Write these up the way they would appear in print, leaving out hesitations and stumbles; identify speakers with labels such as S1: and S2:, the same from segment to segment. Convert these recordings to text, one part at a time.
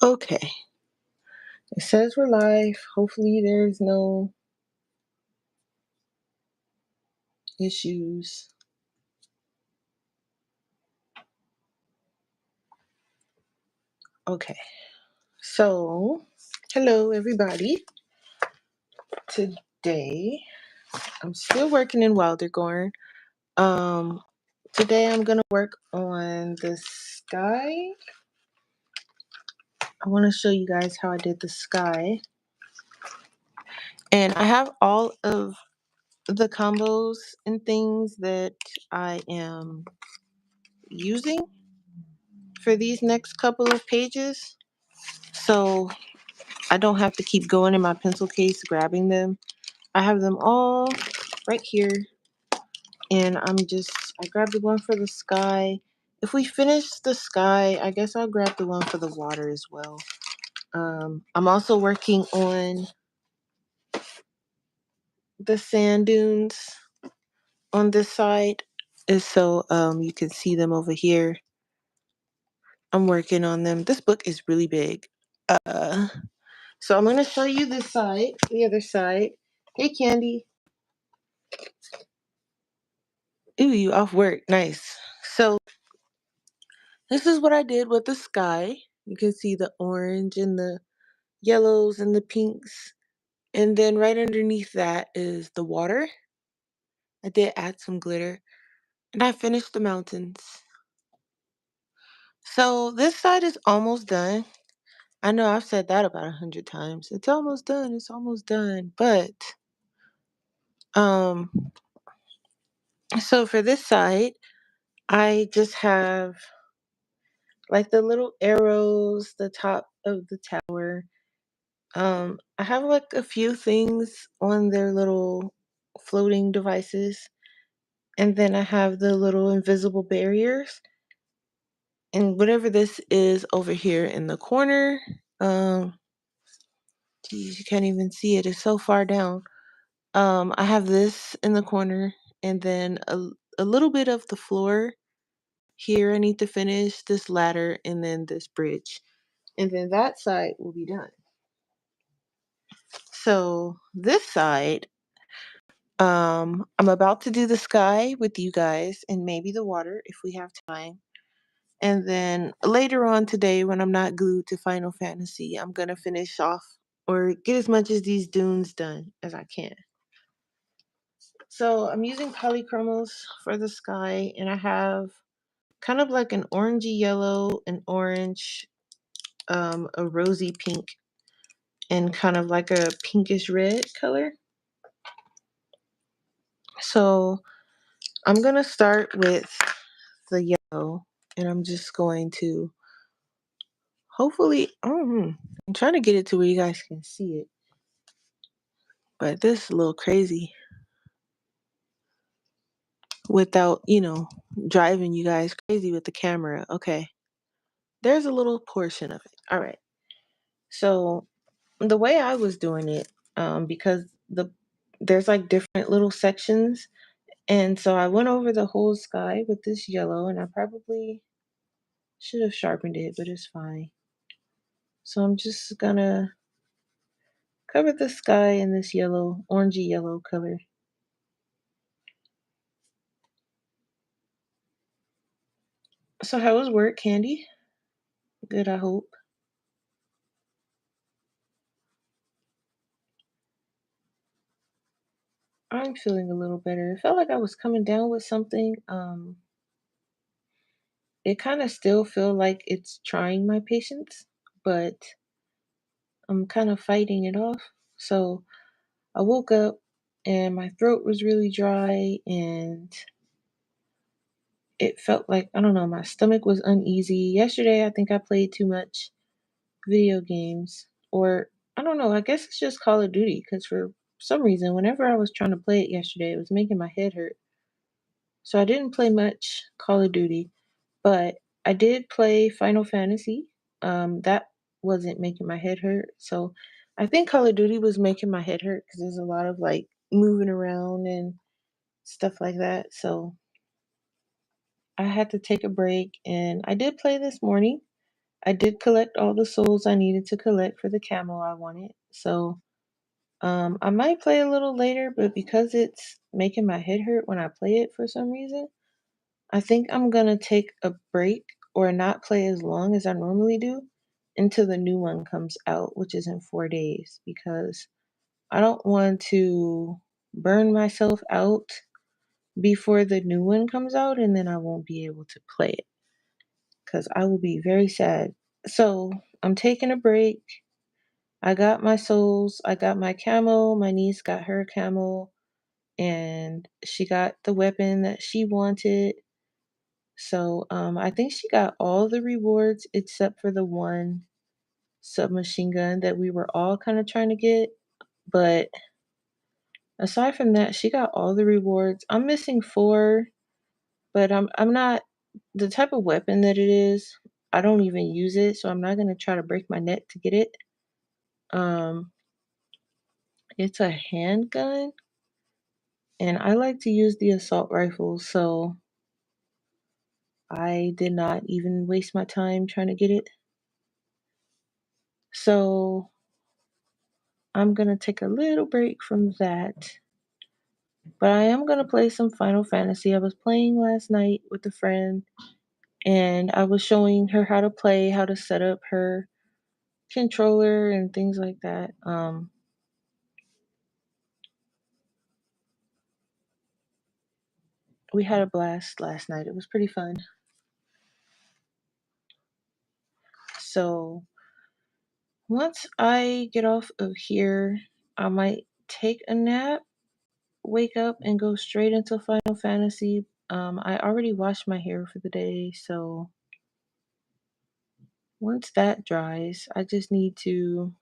S1: Okay, it says we're live. Hopefully, there's no issues. Okay, so hello, everybody. Today, I'm still working in Wildergorn. Um, Today, I'm gonna work on the sky. I want to show you guys how I did the sky, and I have all of the combos and things that I am using for these next couple of pages. So I don't have to keep going in my pencil case grabbing them. I have them all right here. And I grabbed the one for the sky. If we finish the sky, I guess I'll grab the one for the water as well. I'm also working on the sand dunes on this side. And so you can see them over here. I'm working on them. This book is really big. Uh, so I'm going to show you this side, the other side. Hey, Candy. Ooh, you off work. Nice. So this is what I did with the sky. You can see the orange and the yellows and the pinks. And then right underneath that is the water. I did add some glitter. And I finished the mountains. So this side is almost done. I know I've said that about 100 times. It's almost done. It's almost done. But um so for this side, I just have like the little arrows, the top of the tower. I have like a few things on their little floating devices, and then I have the little invisible barriers, and whatever this is over here in the corner. Um, Geez, you can't even see it. It's so far down. I have this in the corner, and then a little bit of the floor here. I need to finish this ladder, and then this bridge, and then that side will be done. So this side, I'm about to do the sky with you guys and maybe the water if we have time. And then later on today, when I'm not glued to Final Fantasy, I'm going to finish off or get as much of these dunes done as I can. So I'm using polychromos for the sky, and I have kind of like an orangey yellow, an orange, a rosy pink, and kind of like a pinkish red color. So I'm going to start with the yellow, and I'm just going to hopefully, I'm trying to get it to where you guys can see it, but this is a little crazy without, driving you guys crazy with the camera. Okay, there's a little portion of it. All right. So the way I was doing it, because there's like different little sections, and so I went over the whole sky with this yellow, and I probably should have sharpened it, but it's fine. So I'm just gonna cover the sky in this yellow, orangey yellow color. So how was work, Candy? Good, I hope. I'm feeling a little better. It felt like I was coming down with something. It kind of still feel like it's trying my patience, but I'm kind of fighting it off. So I woke up and my throat was really dry, and it felt like, I don't know, my stomach was uneasy. Yesterday, I think I played too much video games, or I don't know, I guess it's just Call of Duty, because for some reason, whenever I was trying to play it yesterday, it was making my head hurt. So I didn't play much Call of Duty, but I did play Final Fantasy. That wasn't making my head hurt. So I think Call of Duty was making my head hurt because there's a lot of like moving around and stuff like that. So I had to take a break, and I did play this morning. I did collect all the souls I needed to collect for the camo I wanted. So I might play a little later, but because it's making my head hurt when I play it for some reason, I think I'm gonna take a break or not play as long as I normally do until the new one comes out, which is in 4 days, because I don't want to burn myself out before the new one comes out and then I won't be able to play it because I will be very sad. So I'm taking a break. I got my souls, I got my camo, my niece got her camo, and she got the weapon that she wanted. So I think she got all the rewards except for the one submachine gun that we were all kind of trying to get. But aside from that, she got all the rewards. I'm missing four, but I'm not the type of weapon that it is. I don't even use it, so I'm not gonna try to break my neck to get it. Um, it's a handgun, and I like to use the assault rifle, so I did not even waste my time trying to get it. So I'm gonna take a little break from that. But I am gonna play some Final Fantasy. I was playing last night with a friend and I was showing her how to play, how to set up her controller and things like that. We had a blast last night. It was pretty fun. So once I get off of here, I might take a nap, wake up, and go straight into Final Fantasy. I already washed my hair for the day, so once that dries, I just need to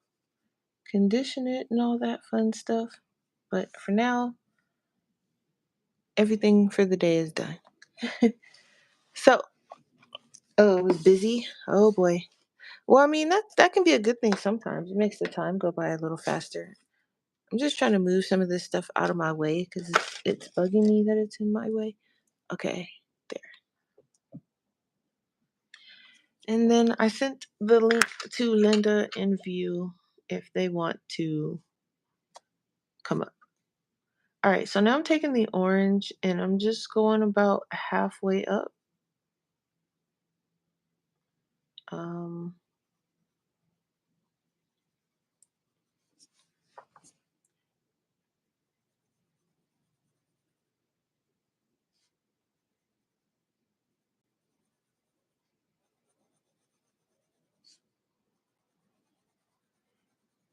S1: condition it and all that fun stuff. But for now, everything for the day is done. So, oh, it was busy. Oh boy. Well, I mean that can be a good thing sometimes. It makes the time go by a little faster. I'm just trying to move some of this stuff out of my way because it's bugging me that it's in my way. Okay, there. And then I sent the link to Linda and View if they want to come up. All right, so now I'm taking the orange and I'm just going about halfway up. Um,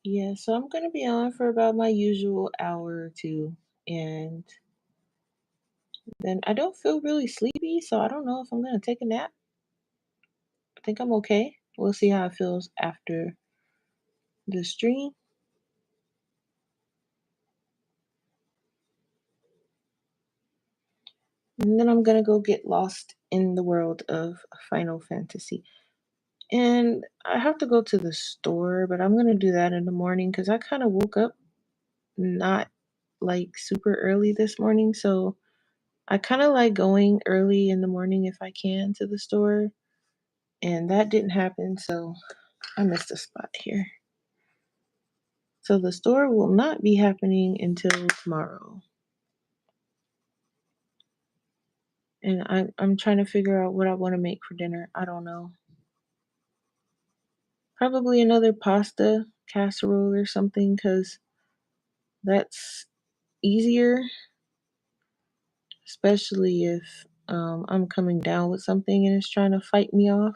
S1: yeah, so I'm gonna be on for about my usual hour or two, and then I don't feel really sleepy, so I don't know if I'm gonna take a nap. I think I'm okay. We'll see how it feels after the stream. And then I'm gonna go get lost in the world of Final Fantasy. And I have to go to the store, but I'm gonna do that in the morning because I kind of woke up not like super early this morning. So I kind of like going early in the morning if I can to the store. And that didn't happen. So I missed a spot here. So the store will not be happening until tomorrow. And I'm trying to figure out what I want to make for dinner. I don't know. Probably another pasta casserole or something because that's easier, especially if I'm coming down with something and it's trying to fight me off.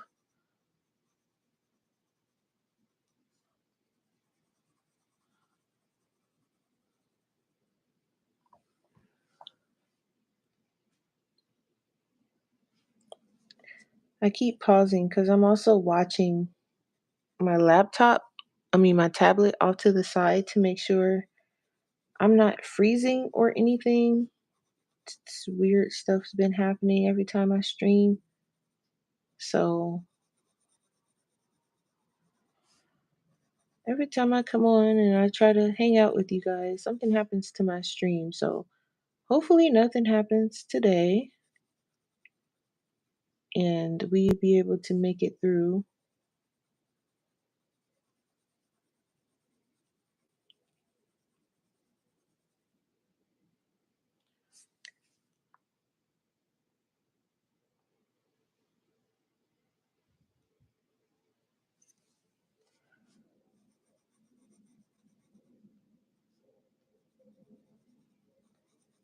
S1: I keep pausing because I'm also watching my laptop, my tablet off to the side to make sure I'm not freezing or anything. Weird stuff's been happening every time I stream. So every time I come on and I try to hang out with you guys, something happens to my stream. So hopefully nothing happens today and we be able to make it through.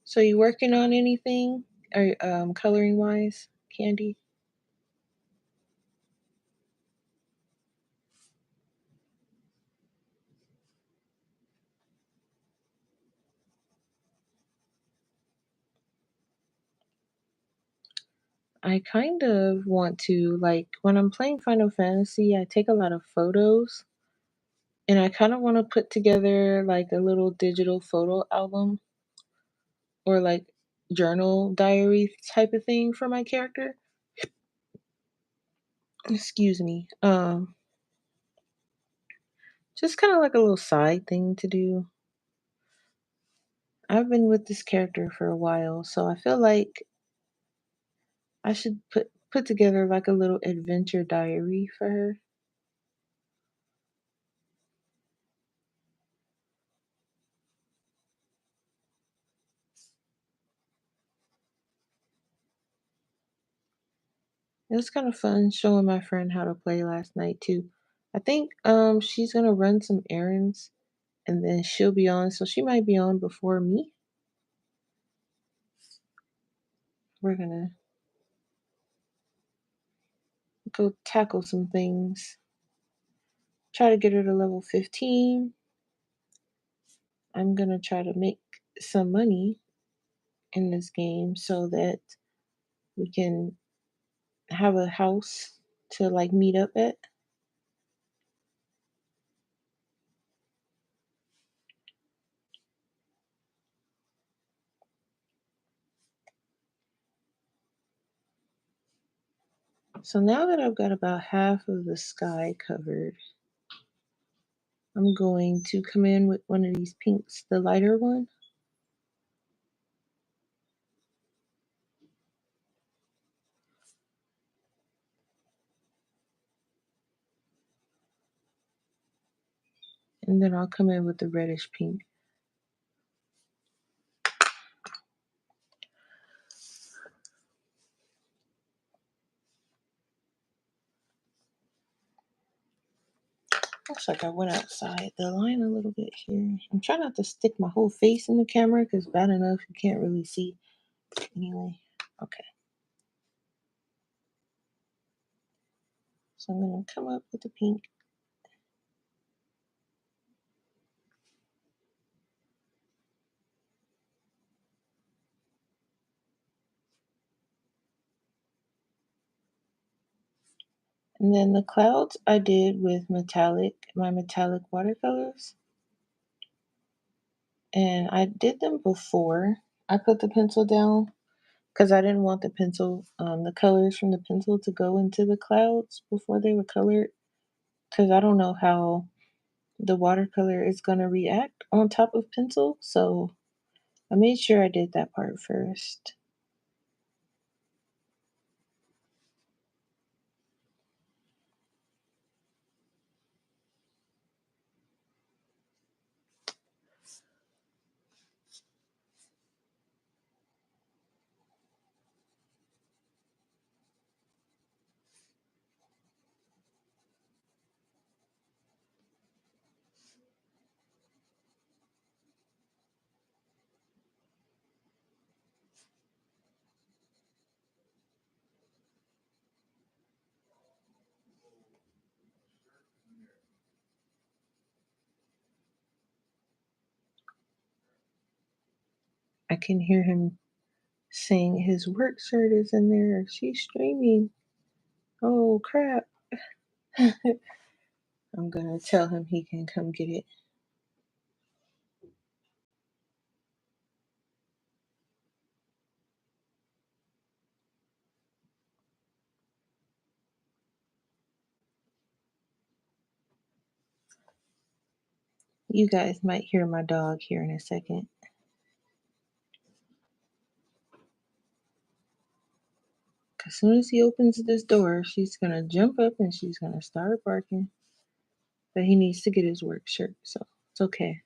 S1: So you working on anything? Or coloring wise, Candy? I kind of want to, like, when I'm playing Final Fantasy, I take a lot of photos, and I kind of want to put together like a little digital photo album or like journal diary type of thing for my character. Excuse me. Just kind of like a little side thing to do. I've been with this character for a while, so I feel like I should put together like a little adventure diary for her. It was kind of fun showing my friend how to play last night too. I think she's gonna run some errands and then she'll be on, so she might be on before me. We're gonna go tackle some things. Try to get her to level 15. I'm gonna try to make some money in this game so that we can have a house to like meet up at. So now that I've got about half of the sky covered, I'm going to come in with one of these pinks, the lighter one, and then I'll come in with the reddish pink. Looks like I went outside the line a little bit here. I'm trying not to stick my whole face in the camera because bad enough you can't really see. Anyway, okay. So I'm gonna come up with the pink. And then the clouds I did with my metallic watercolors. And I did them before I put the pencil down because I didn't want the colors from the pencil to go into the clouds before they were colored. Because I don't know how the watercolor is going to react on top of pencil. So I made sure I did that part first. I can hear him saying his work shirt is in there. She's streaming. Oh crap. I'm gonna tell him he can come get it. You guys might hear my dog here in a second. As soon as he opens this door, she's gonna jump up and she's gonna start barking. But he needs to get his work shirt, so it's okay.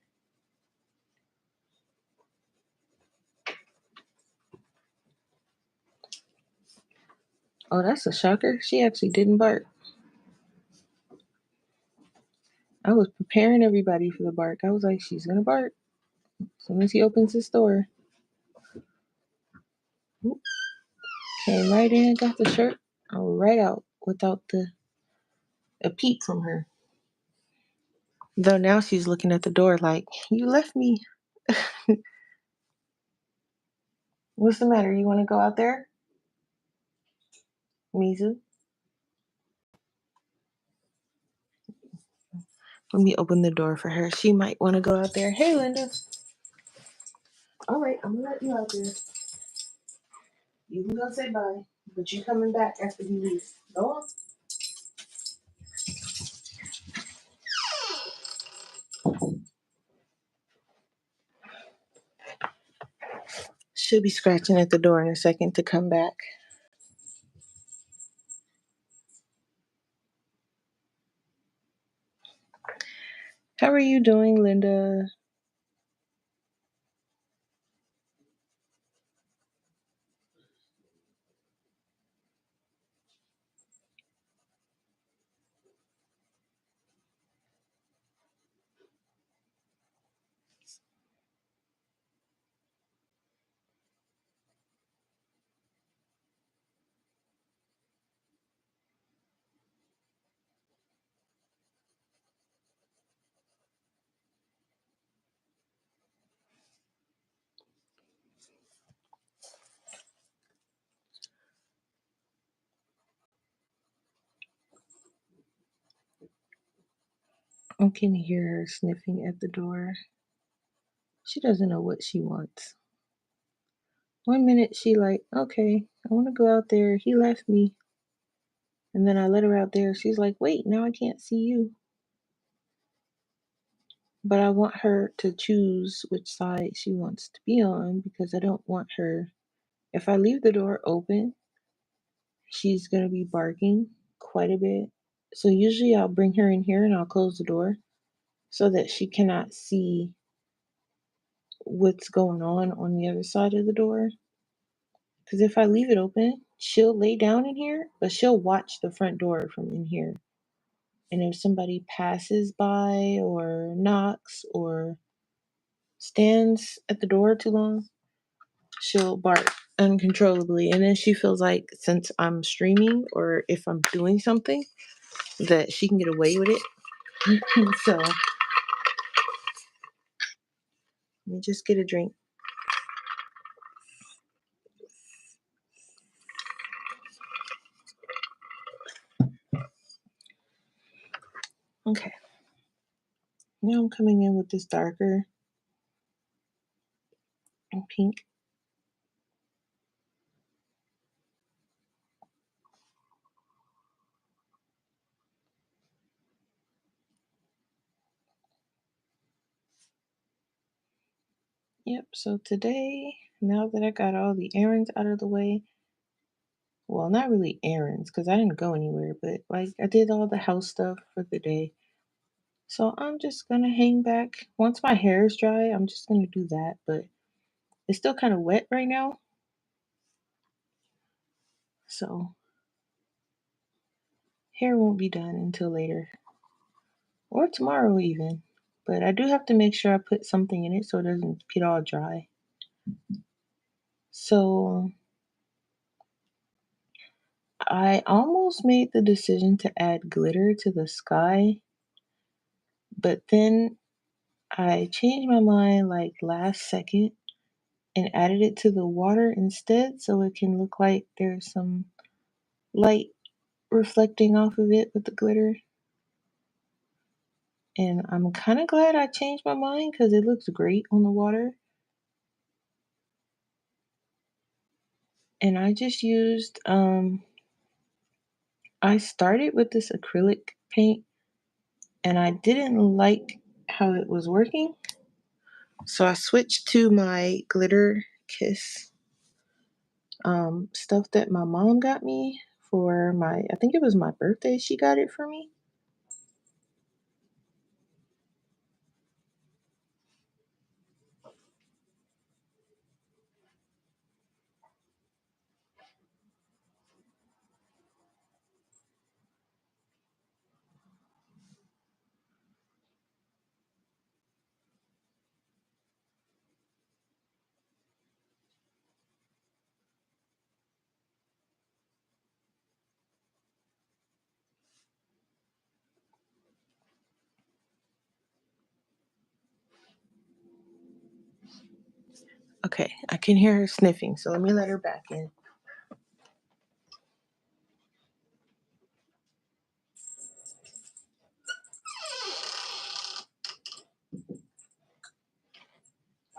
S1: Oh, that's a shocker. She actually didn't bark. I was preparing everybody for the bark. I was like, she's gonna bark as soon as he opens his door. Oop, came right in, got the shirt right out without a peep from her. Though now she's looking at the door like, you left me. What's the matter? You want to go out there? Mizu? Let me open the door for her. She might want to go out there. Hey, Linda. All right, I'm going to let you out there. You can go say bye, but you coming back after he leaves. Go on. She'll be scratching at the door in a second to come back. How are you doing, Linda? I can hear her sniffing at the door. She doesn't know what she wants. One minute she like, okay, I want to go out there. He left me. And then I let her out there. She's like, wait, now I can't see you. But I want her to choose which side she wants to be on because I don't want her. If I leave the door open, she's going to be barking quite a bit. So usually I'll bring her in here and I'll close the door so that she cannot see what's going on the other side of the door. Because if I leave it open, she'll lay down in here, but she'll watch the front door from in here. And if somebody passes by or knocks or stands at the door too long, she'll bark uncontrollably. And then she feels like since I'm streaming or if I'm doing something, that she can get away with it. So let me just get a drink. Okay. Now I'm coming in with this darker pink. Yep, so today, now that I got all the errands out of the way, well, not really errands because I didn't go anywhere, but like I did all the house stuff for the day. So I'm just gonna hang back. Once my hair is dry, I'm just gonna do that, but it's still kind of wet right now. So hair won't be done until later or tomorrow even. But I do have to make sure I put something in it so it doesn't get all dry. So I almost made the decision to add glitter to the sky, but then I changed my mind like last second and added it to the water instead so it can look like there's some light reflecting off of it with the glitter. And I'm kind of glad I changed my mind because it looks great on the water. And I just used, I started with this acrylic paint and I didn't like how it was working. So I switched to my glitter kiss stuff that my mom got me for my, I think it was my birthday. She got it for me. Okay, I can hear her sniffing, so let me let her back in.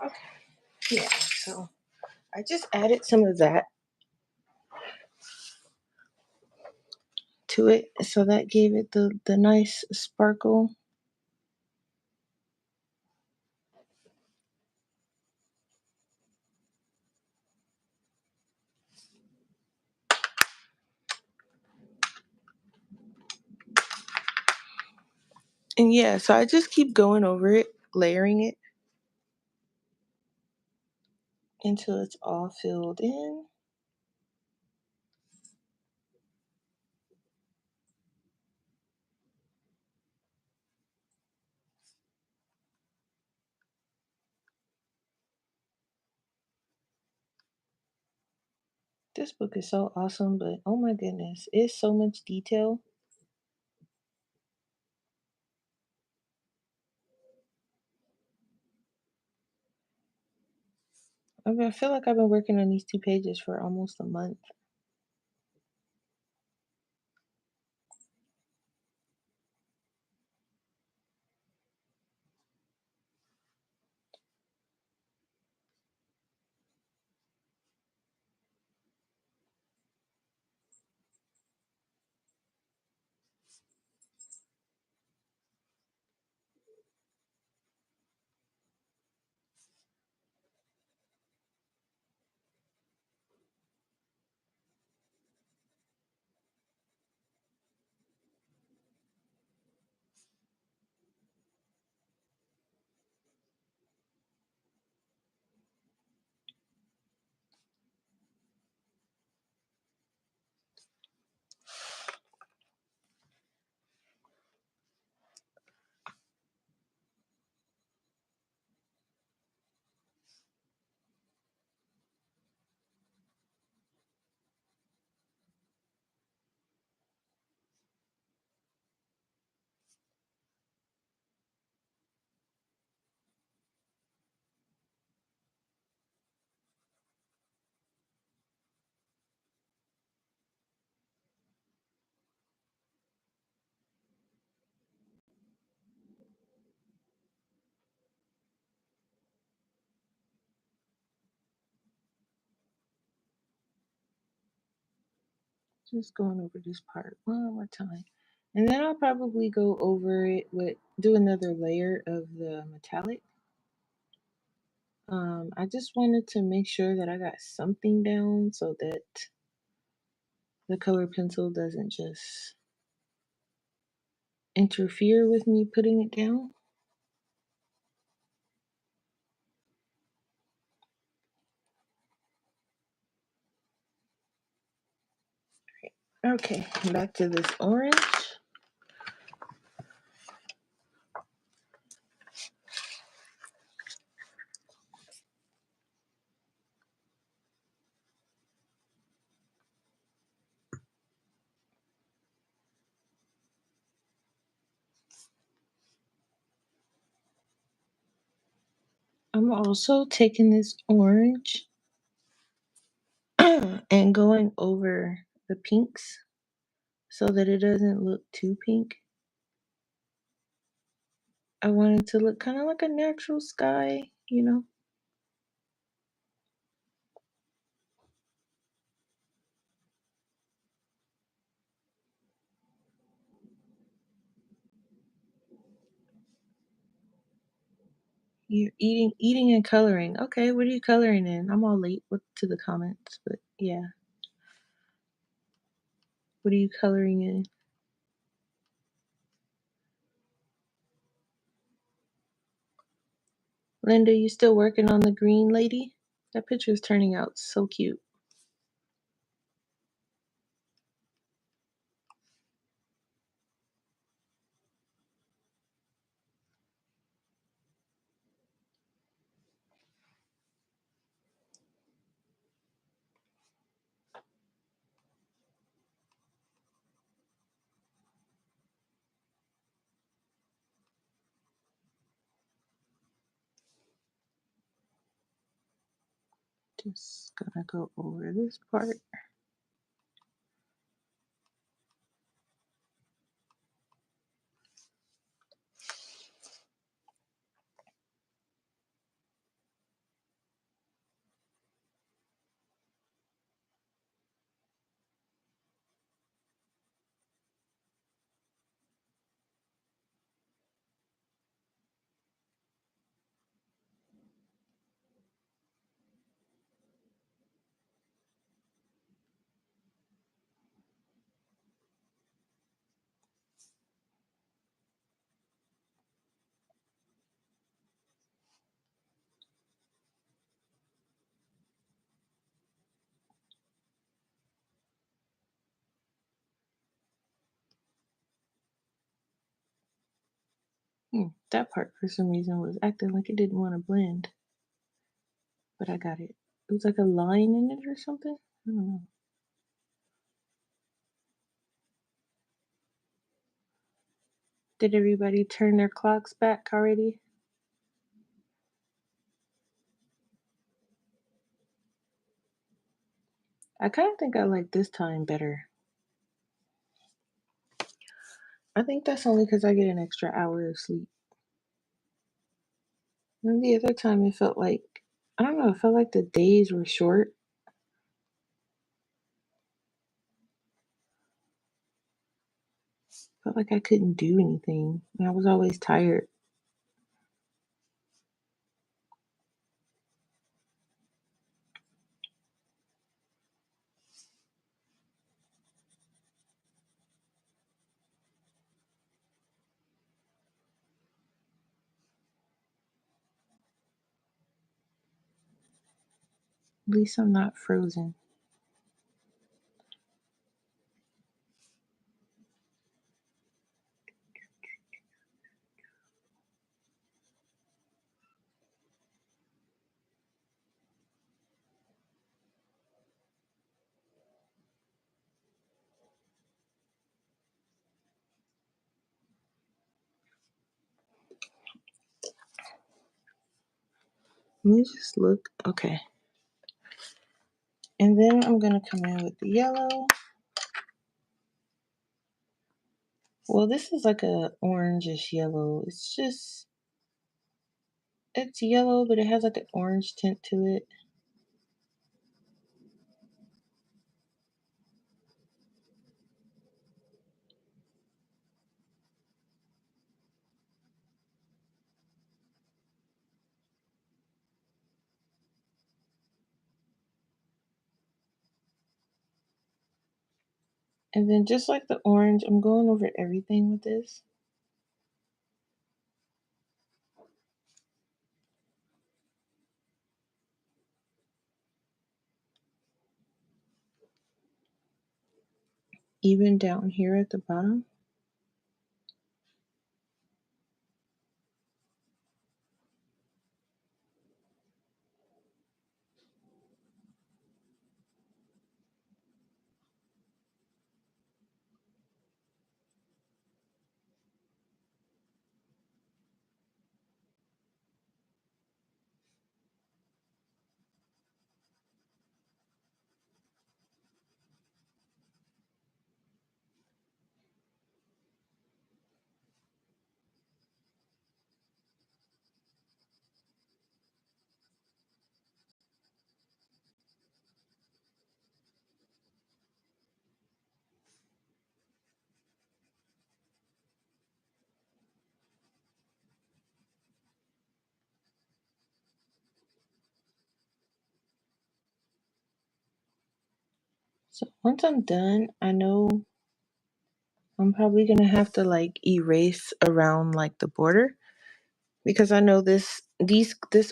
S1: Okay, yeah, so I just added some of that to it, so that gave it the nice sparkle. And yeah, so I just keep going over it, layering it until it's all filled in. This book is so awesome, but oh my goodness, it's so much detail. I feel like I've been working on these 2 pages for almost a month. Just going over this part one more time. And then I'll probably go over it with, do another layer of the metallic. I just wanted to make sure that I got something down so that the color pencil doesn't just interfere with me putting it down. Okay, back to this orange. I'm also taking this orange and going over the pinks so that it doesn't look too pink. I want it to look kind of like a natural sky, you know? You're eating and coloring. Okay, what are you coloring in? I'm all late to the comments, but yeah. What are you coloring in? Linda, you still working on the green lady? That picture is turning out so cute. Just gonna go over this part. That part for some reason was acting like it didn't want to blend, but I got it. It was like a line in it or something. I don't know. Did everybody turn their clocks back already? I kind of think I like this time better. I think that's only because I get an extra hour of sleep. And the other time it felt like, I don't know, it felt like the days were short. Felt like I couldn't do anything. And I was always tired. At least I'm not frozen. Let me just look. Okay. And then I'm going to come in with the yellow. Well, this is like a orangish yellow. It's yellow, but it has like an orange tint to it. And then just like the orange, I'm going over everything with this. Even down here at the bottom. So once I'm done, I know I'm probably gonna have to like erase around like the border because I know this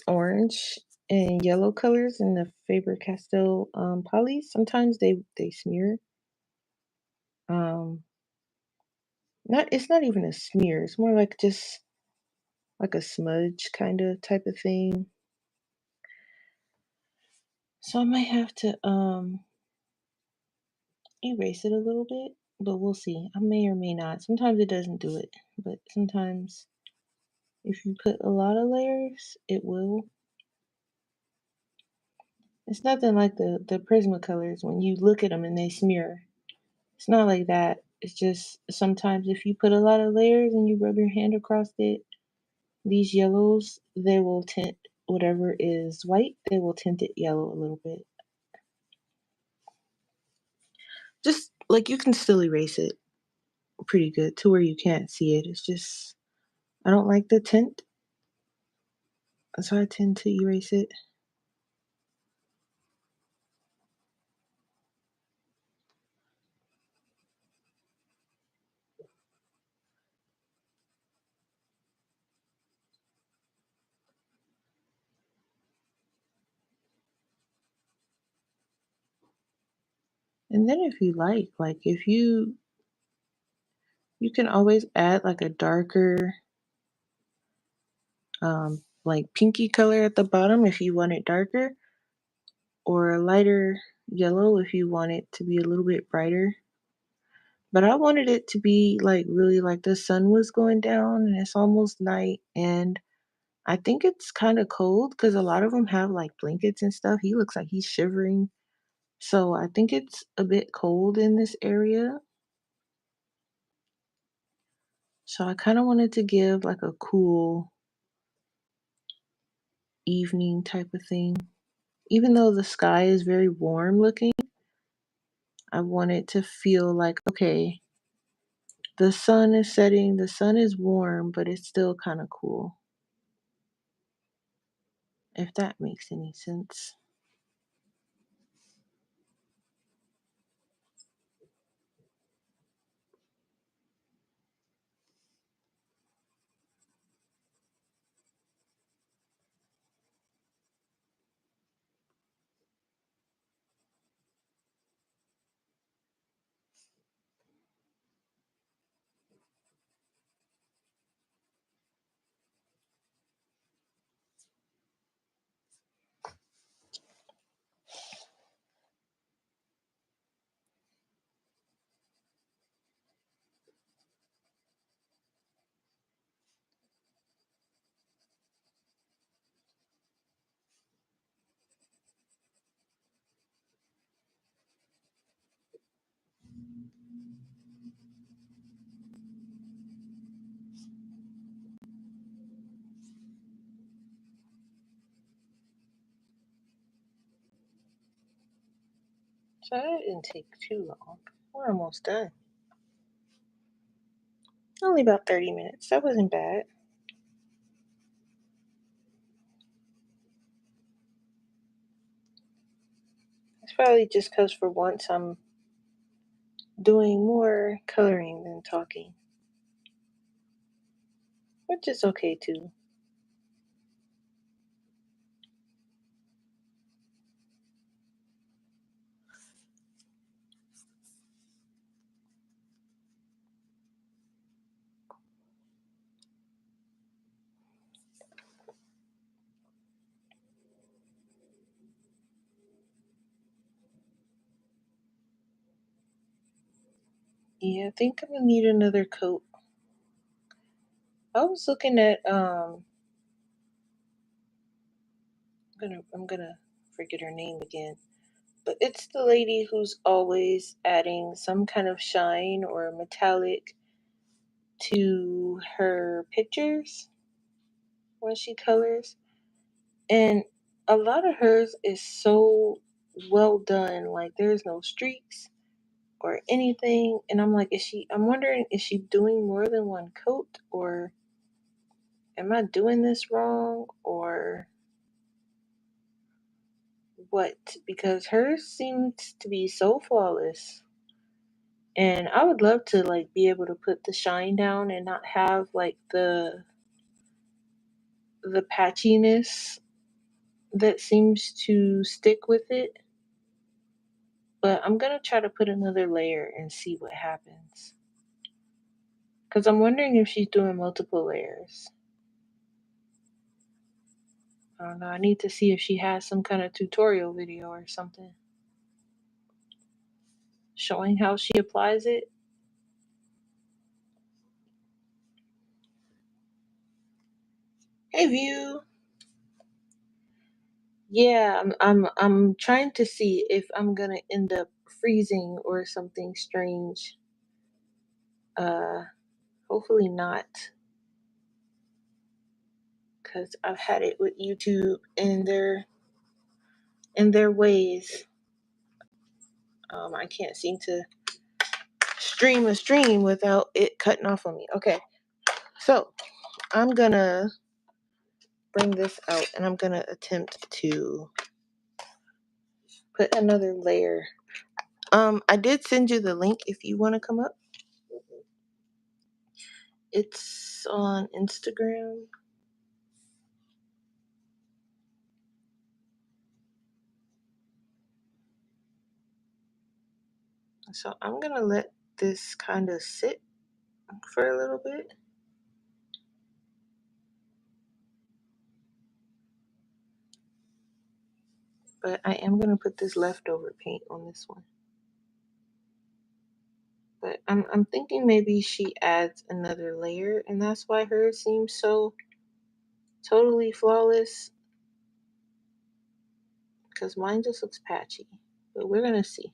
S1: orange and yellow colors in the Faber-Castell polys sometimes they smear. Um, not it's not even a smear. It's more like just like a smudge kind of type of thing. So I might have to erase it a little bit, but we'll see. I may or may not. Sometimes it doesn't do it, but sometimes if you put a lot of layers, it will. It's nothing like the Prismacolors when you look at them and they smear. It's not like that. It's just sometimes if you put a lot of layers and you rub your hand across it, these yellows, they will tint whatever is white, they will tint it yellow a little bit. Just like you can still erase it pretty good to where you can't see it. It's just, I don't like the tint, so I tend to erase it. And then if you like if you can always add like a darker like pinky color at the bottom if you want it darker, or a lighter yellow if you want it to be a little bit brighter. But I wanted it to be like really like the sun was going down and it's almost night, and I think it's kind of cold because a lot of them have like blankets and stuff. He looks like he's shivering. So I think it's a bit cold in this area. So I kind of wanted to give like a cool evening type of thing. Even though the sky is very warm looking, I want it to feel like, okay, the sun is setting, the sun is warm, but it's still kind of cool, if that makes any sense. So that didn't take too long. We're almost done. Only about 30 minutes. That wasn't bad. It's probably just because for once I'm doing more coloring than talking, which is okay too. Yeah, I think I'm gonna need another coat. I was looking at I'm gonna forget her name again. But it's the lady who's always adding some kind of shine or metallic to her pictures when she colors. And a lot of hers is so well done. Like there's no streaks or anything. And I'm like, I'm wondering, is she doing more than one coat, or am I doing this wrong, or what? Because hers seems to be so flawless. And I would love to like be able to put the shine down and not have like the patchiness that seems to stick with it. But I'm gonna try to put another layer and see what happens. Cause I'm wondering if she's doing multiple layers. I don't know. I need to see if she has some kind of tutorial video or something showing how she applies it. Hey, view. Yeah, I'm trying to see if I'm gonna end up freezing or something strange. Uh, Hopefully not, because I've had it with YouTube and their ways. I can't seem to stream a stream without it cutting off on me. Okay, so I'm gonna bring this out and I'm gonna attempt to put another layer. I did send you the link if you want to come up. It's on Instagram. So I'm gonna let this kind of sit for a little bit. But I am gonna put this leftover paint on this one. But I'm thinking maybe she adds another layer and that's why hers seems so totally flawless. Because mine just looks patchy. But we're gonna see.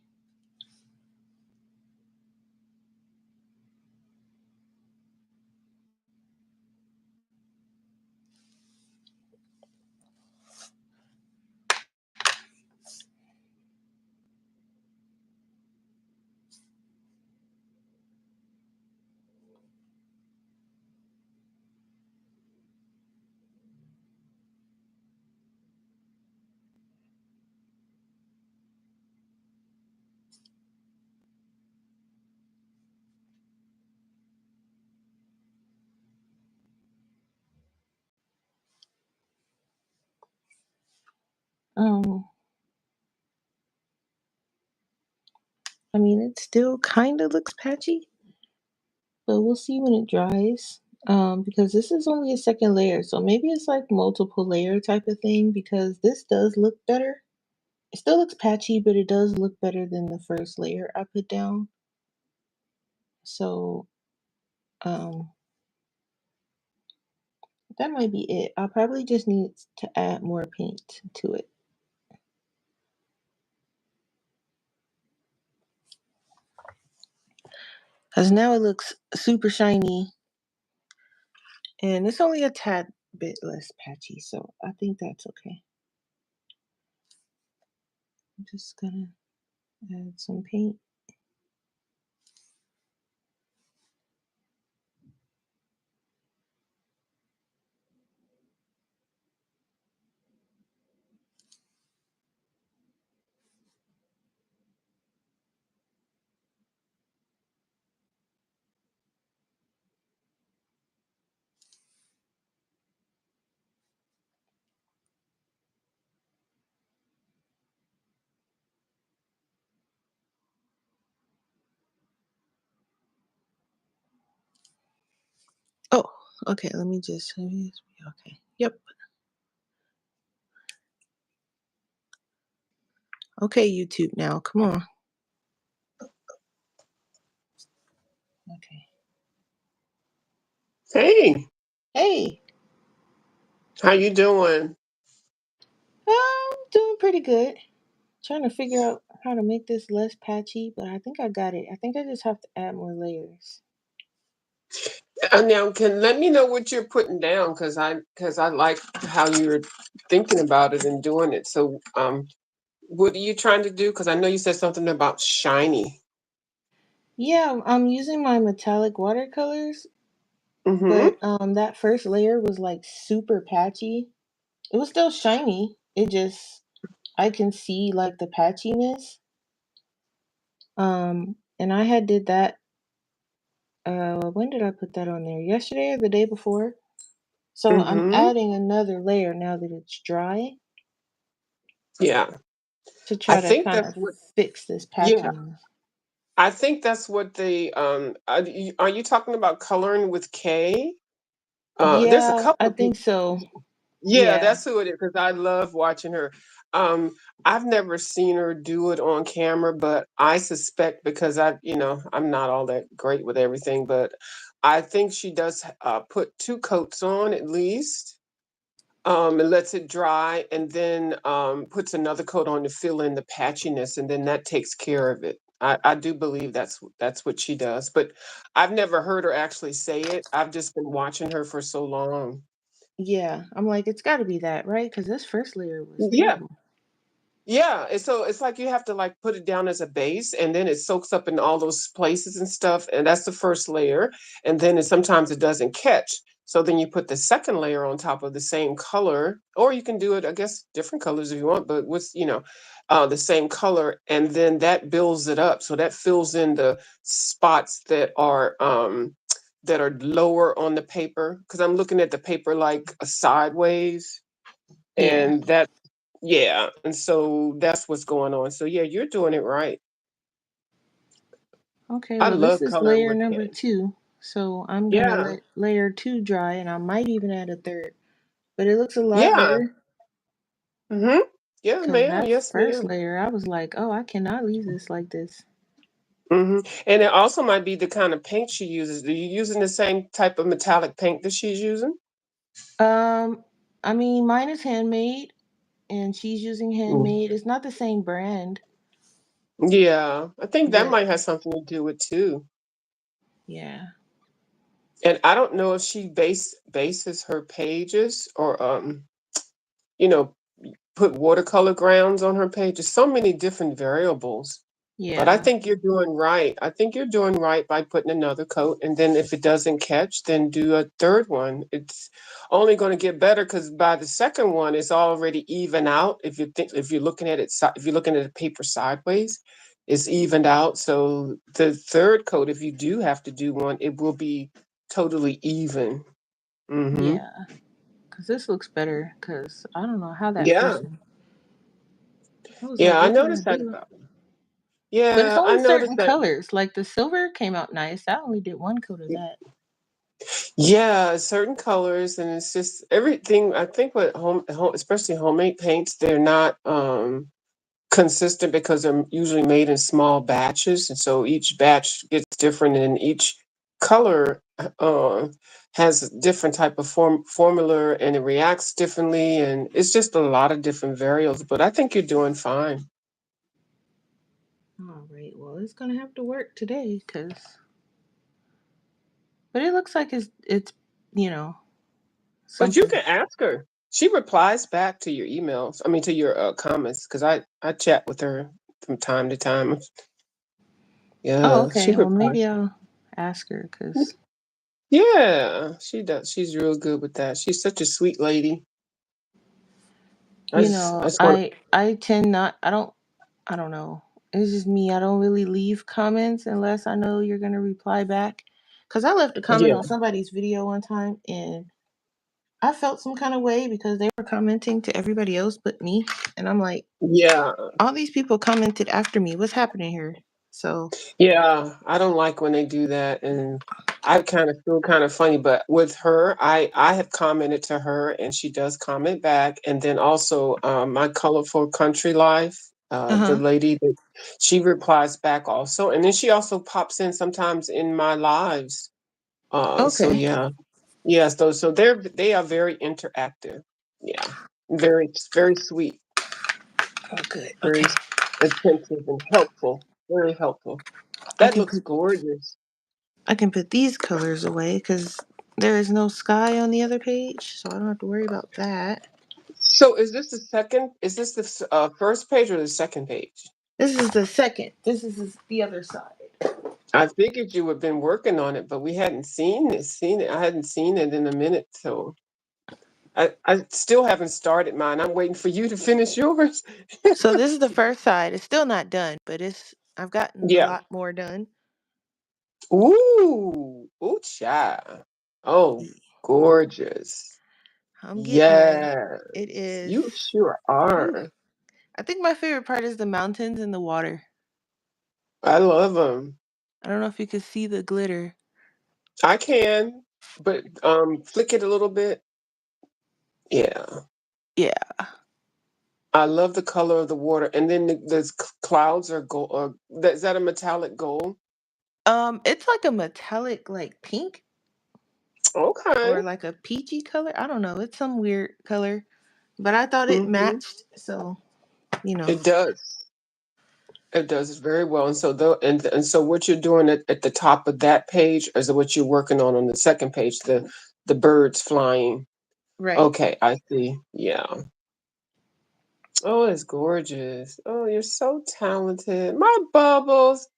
S1: Um I mean it still kinda looks patchy, but we'll see when it dries. Because this is only a second layer, so maybe it's like multiple layer type of thing because this does look better. It still looks patchy, but it does look better than the first layer I put down. So um, that might be it. I'll probably just need to add more paint to it. Because now it looks super shiny and it's only a tad bit less patchy, so I think that's okay. I'm just gonna add some paint. Oh, okay, let me just, okay, yep. Okay, YouTube now, come on. Okay.
S2: Hey,
S1: Hey,
S2: how you doing?
S1: I'm doing pretty good. Trying to figure out how to make this less patchy, but I think I got it. I think I just have to add more layers.
S2: Now, can let me know what you're putting down because I like how you're thinking about it and doing it. So, what are you trying to do? Because I know you said something about shiny.
S1: Yeah, I'm using my metallic watercolors,
S2: Mm-hmm.
S1: but that first layer was like super patchy. It was still shiny. It just I can see like the patchiness. And I had did that when did I put that on there? Yesterday or the day before? So I'm
S2: Mm-hmm.
S1: adding another layer now that it's dry
S2: Yeah,
S1: to
S2: I
S1: try to
S2: think
S1: kind
S2: that's
S1: of
S2: what.
S1: fix this
S2: Yeah,
S1: patchiness.
S2: I think that's what they. Are you talking about coloring with K? There's a
S1: Yeah,
S2: couple
S1: I
S2: of people.
S1: think so.
S2: Yeah,
S1: Yeah.
S2: that's who it is because I love watching her. Um, I've never seen her do it on camera, but I suspect because I'm not all that great with everything, but I think she does put two coats on at least. It lets it dry, and then puts another coat on to fill in the patchiness, and then that takes care of it. I do believe that's what she does, but I've never heard her actually say it. I've just been watching her for so long.
S1: Yeah, I'm like, it's got to be that, right? Because this first layer was
S2: Yeah,
S1: terrible.
S2: yeah, and so it's like you have to like put it down as a base, and then it soaks up in all those places and stuff, and that's the first layer. And then sometimes it doesn't catch. So then you put the second layer on top of the same color, or you can do it, I guess, different colors if you want, but with the same color, and then that builds it up. So that fills in the spots that are lower on the paper. Because I'm looking at the paper like a sideways,
S1: Yeah.
S2: and that yeah, and so that's what's going on. So yeah, you're doing it right.
S1: Okay,
S2: I
S1: well, this
S2: love
S1: is
S2: coloring
S1: layer
S2: with
S1: number
S2: pen.
S1: two. So I'm going to
S2: Yeah.
S1: let layer two dry, and I might even add a third. But it looks a lot
S2: Yeah.
S1: better
S2: Mm-hmm. Yeah,
S1: because
S2: ma'am.
S1: that
S2: Yes,
S1: first
S2: ma'am.
S1: layer, I was like, oh, I cannot leave this like this.
S2: Mm-hmm. And it also might be the kind of paint she uses. Are you using the same type of metallic paint that she's using?
S1: Um, I mean, mine is handmade, and she's using
S2: Mm.
S1: handmade. It's not the same brand,
S2: Yeah, I think that
S1: but
S2: might have something to do with too.
S1: yeah,
S2: And I don't know if she bases her pages or you know, put watercolor grounds on her page. There's so many different variables. But I
S1: yeah,
S2: think you're doing right. I think you're doing right by putting another coat, and then if it doesn't catch, then do a third one. It's only going to get better because by the second one, it's already even out. If you're looking at it, if you're looking at the paper sideways, it's evened out. So the third coat, if you do have to do one, it will be totally even. Mm-hmm.
S1: yeah. Because this looks better. Because I don't know how that
S2: Yeah,
S1: first one. I was
S2: yeah,
S1: like,
S2: I
S1: what did I
S2: noticed that
S1: do?
S2: about.
S1: But it's
S2: Yeah, I
S1: only
S2: noticed
S1: certain
S2: that.
S1: colors. Like the silver came out nice. I only did one coat of that.
S2: Yeah, certain colors, and it's just everything. I think with especially homemade paints, they're not consistent because they're usually made in small batches, and so each batch gets different, and each color has a different type of formula, and it reacts differently, and it's just a lot of different variables. But I think you're doing fine.
S1: All right. Well, it's gonna have to work today, cause. But it looks like it's you know
S2: But you
S1: something.
S2: can ask her. She replies back to your emails. I mean, to your comments, because I chat with her from time to time.
S1: Oh,
S2: Yeah, she
S1: okay. Well,
S2: replies.
S1: maybe I'll ask her, cause
S2: Yeah, she does. She's real good with that. She's such a sweet lady. I just want.
S1: I tend not. I don't know. It's just me. I don't really leave comments unless I know you're gonna reply back. Cause I left a comment
S2: Yeah,
S1: on somebody's video one time, and I felt some kind of way because they were commenting to everybody else but me, and I'm like,
S2: yeah,
S1: all these people commented after me. What's happening here? So,
S2: yeah. I don't like when they do that, and I kind of feel kind of funny. But with her, I have commented to her, and she does comment back. And then also, my colorful country life,
S1: uh
S2: the
S1: huh.
S2: lady that she replies back also, and then she also pops in sometimes in my lives. So
S1: Okay.
S2: yeah, yeah. So they are very interactive. Yeah, very sweet,
S1: Oh, good.
S2: very
S1: Okay.
S2: attentive and helpful. Very helpful.
S1: I
S2: That
S1: can
S2: looks
S1: put
S2: gorgeous.
S1: these colors away because there is no sky on the other page, so I don't have to worry about that.
S2: So is this the second? Is this the first page or the second page?
S1: This is the second. This is the other side.
S2: I figured you had been working on it, but we hadn't seen it. I hadn't seen it in a minute, so I still haven't started mine. I'm waiting for you to finish yours.
S1: So this is the first side. It's still not done, but I've gotten a
S2: Yeah.
S1: lot more done.
S2: Ooh, child. Oh, gorgeous.
S1: I'm getting there.
S2: Yes,
S1: It is.
S2: you sure
S1: Whew.
S2: are.
S1: I think my favorite part is the mountains and the water.
S2: I love them.
S1: I don't know if you can see the glitter.
S2: I can, but flick it a little bit. Yeah.
S1: Yeah.
S2: I love the color of the water, and then the clouds are gold. Is that a metallic gold?
S1: It's like a metallic, like pink.
S2: Okay.
S1: or like a peachy color. I don't know. It's some weird color, but I thought it
S2: Hmm.
S1: matched. So, you know.
S2: It does. It does very well. And so and so what you're doing at the top of that page is what you're working on the second page, the birds flying.
S1: Right.
S2: Okay, I see. Yeah. Oh, it's gorgeous. Oh, you're so talented. My bubbles.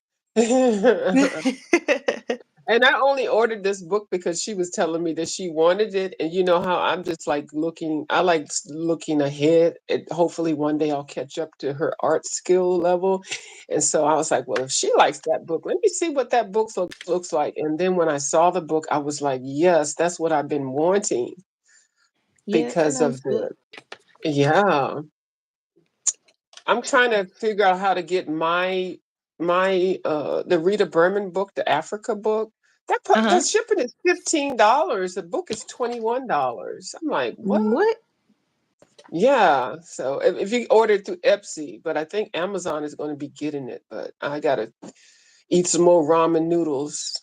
S2: And I only ordered this book because she was telling me that she wanted it. And you know how I'm just like looking, I like looking ahead. Hopefully one day I'll catch up to her art skill level. And so I was like, well, if she likes that book, let me see what that book looks like. And then when I saw the book, I was like, yes, that's what I've been wanting
S1: Yeah, it's a
S2: because
S1: nice
S2: of
S1: book.
S2: yeah. I'm trying to figure out how to get my the Rita Berman book, the Africa book.
S1: Uh
S2: The
S1: huh.
S2: shipping is $15. The book is $21. I'm like, what?
S1: What?
S2: Yeah. So if you order it through Etsy, but I think Amazon is going to be getting it. But I gotta eat some more ramen noodles.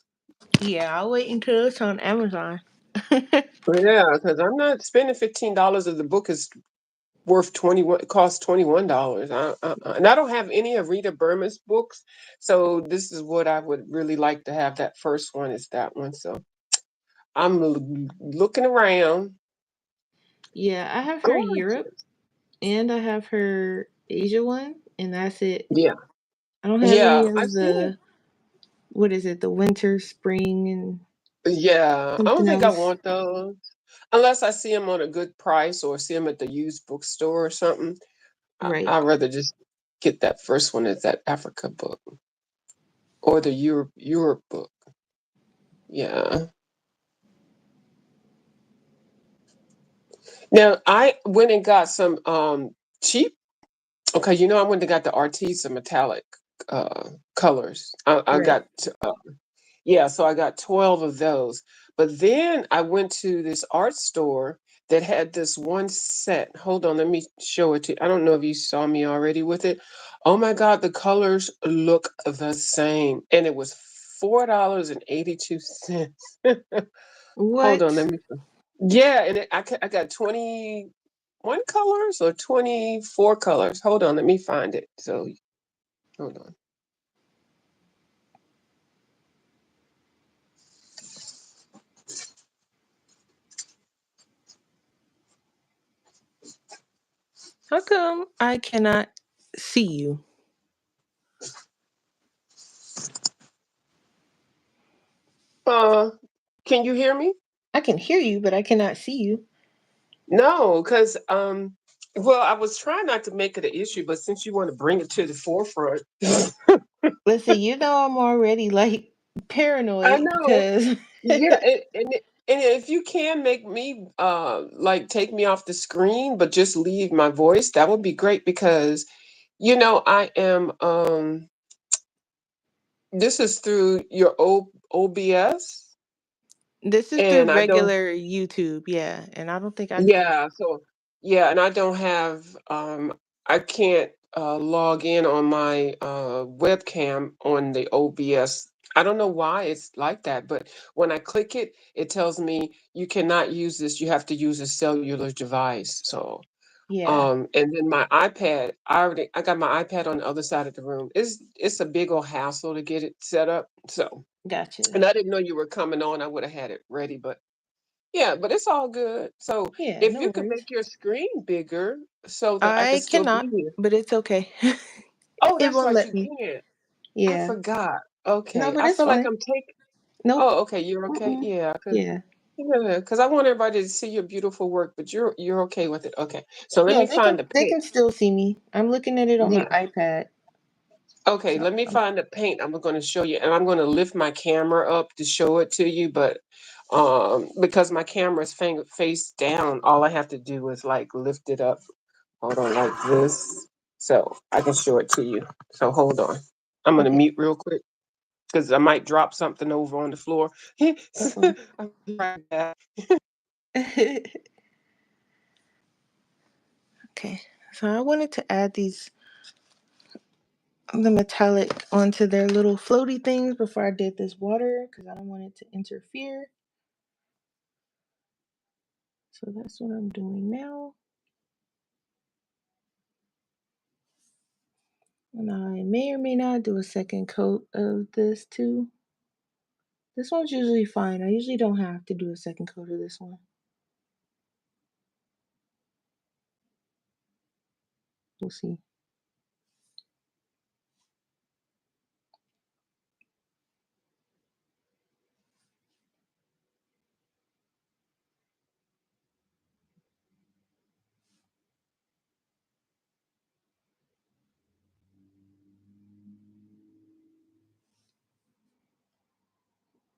S1: Yeah, I'll wait until it's on Amazon.
S2: But yeah, because I'm not spending $15 if the book is worth 21, it costs $21. And I don't have any of Rita Berman's books, so this is what I would really like to have. That first one is that one. So I'm looking around.
S1: Yeah, I have her Europe
S2: Gorgeous.
S1: and I have her Asia one, and that's it.
S2: Yeah.
S1: I don't have any
S2: Yeah, I
S1: of
S2: see.
S1: the, what is it, the winter, spring, and
S2: Yeah, I don't
S1: something
S2: think I
S1: else.
S2: want those unless I see them on a good price or see them at the used bookstore or something.
S1: Right.
S2: I'd rather just get that first one as that Africa book or the Europe book. Yeah. Now I went and got some cheap. Okay, you know I went and got the Arteza metallic colors. I
S1: Right.
S2: got yeah, so I got 12 of those. But then I went to this art store that had this one set. Hold on, let me show it to you. I don't know if you saw me already with it. Oh my God, the colors look the same. And it was $4.82. Hold on,
S1: What?
S2: let me. Yeah, and I got 21 colors or 24 colors. Hold on, let me find it. So, hold on.
S1: How come I cannot see you?
S2: Uh, can you hear me?
S1: I can hear you, but I cannot see you.
S2: No, because well, I was trying not to make it an issue, but since you want to bring it to the forefront,
S1: Listen, you know I'm already like
S2: I
S1: paranoid
S2: know.
S1: because
S2: Yeah, and if you can make me like take me off the screen, but just leave my voice, that would be great because I am this is through your OBS,
S1: this is through
S2: and I don't.
S1: regular YouTube, yeah, and I don't think I can.
S2: Yeah, so yeah, and I don't have I can't log in on my webcam on the OBS. I don't know why it's like that, but when I click it, it tells me you cannot use this. You have to use a cellular device. So
S1: Yeah,
S2: and then my iPad, I got my iPad on the other side of the room. It's a big old hassle to get it set up. So
S1: gotcha.
S2: and I didn't know you were coming on. I would have had it ready, but yeah, but it's all good. So
S1: Yeah,
S2: if
S1: no
S2: you could
S1: worries.
S2: make your screen bigger so that I could
S1: I
S2: still be
S1: cannot,
S2: here.
S1: but it's okay.
S2: Oh,
S1: It
S2: that's
S1: won't
S2: right,
S1: let
S2: you
S1: me.
S2: can. I
S1: Yeah.
S2: forgot.
S1: No,
S2: Okay.
S1: but
S2: I
S1: it's
S2: feel like
S1: fine.
S2: I'm taking.
S1: Nope.
S2: Oh, okay. You're okay.
S1: Mm-mm.
S2: Yeah,
S1: Yeah.
S2: because I want everybody to see your beautiful work, but you're okay with it. Okay. So let
S1: Yeah,
S2: me find the
S1: they
S2: paint.
S1: can still see me. I'm looking at it on my
S2: Yeah.
S1: iPad.
S2: Okay.
S1: So
S2: Let me find the paint. I'm going to show you, and I'm going to lift my camera up to show it to you, but because my camera's face down, all I have to do is like lift it up. Hold on, like this. So I can show it to you. So hold on. I'm gonna
S1: okay.
S2: mute real quick because I might drop something over on the floor.
S1: Uh-oh.
S2: I'll be right back.
S1: Okay. So I wanted to add the metallic onto their little floaty things before I did this water because I don't want it to interfere. So that's what I'm doing now. And I may or may not do a second coat of this too. This one's usually fine. I usually don't have to do a second coat of this one. We'll see.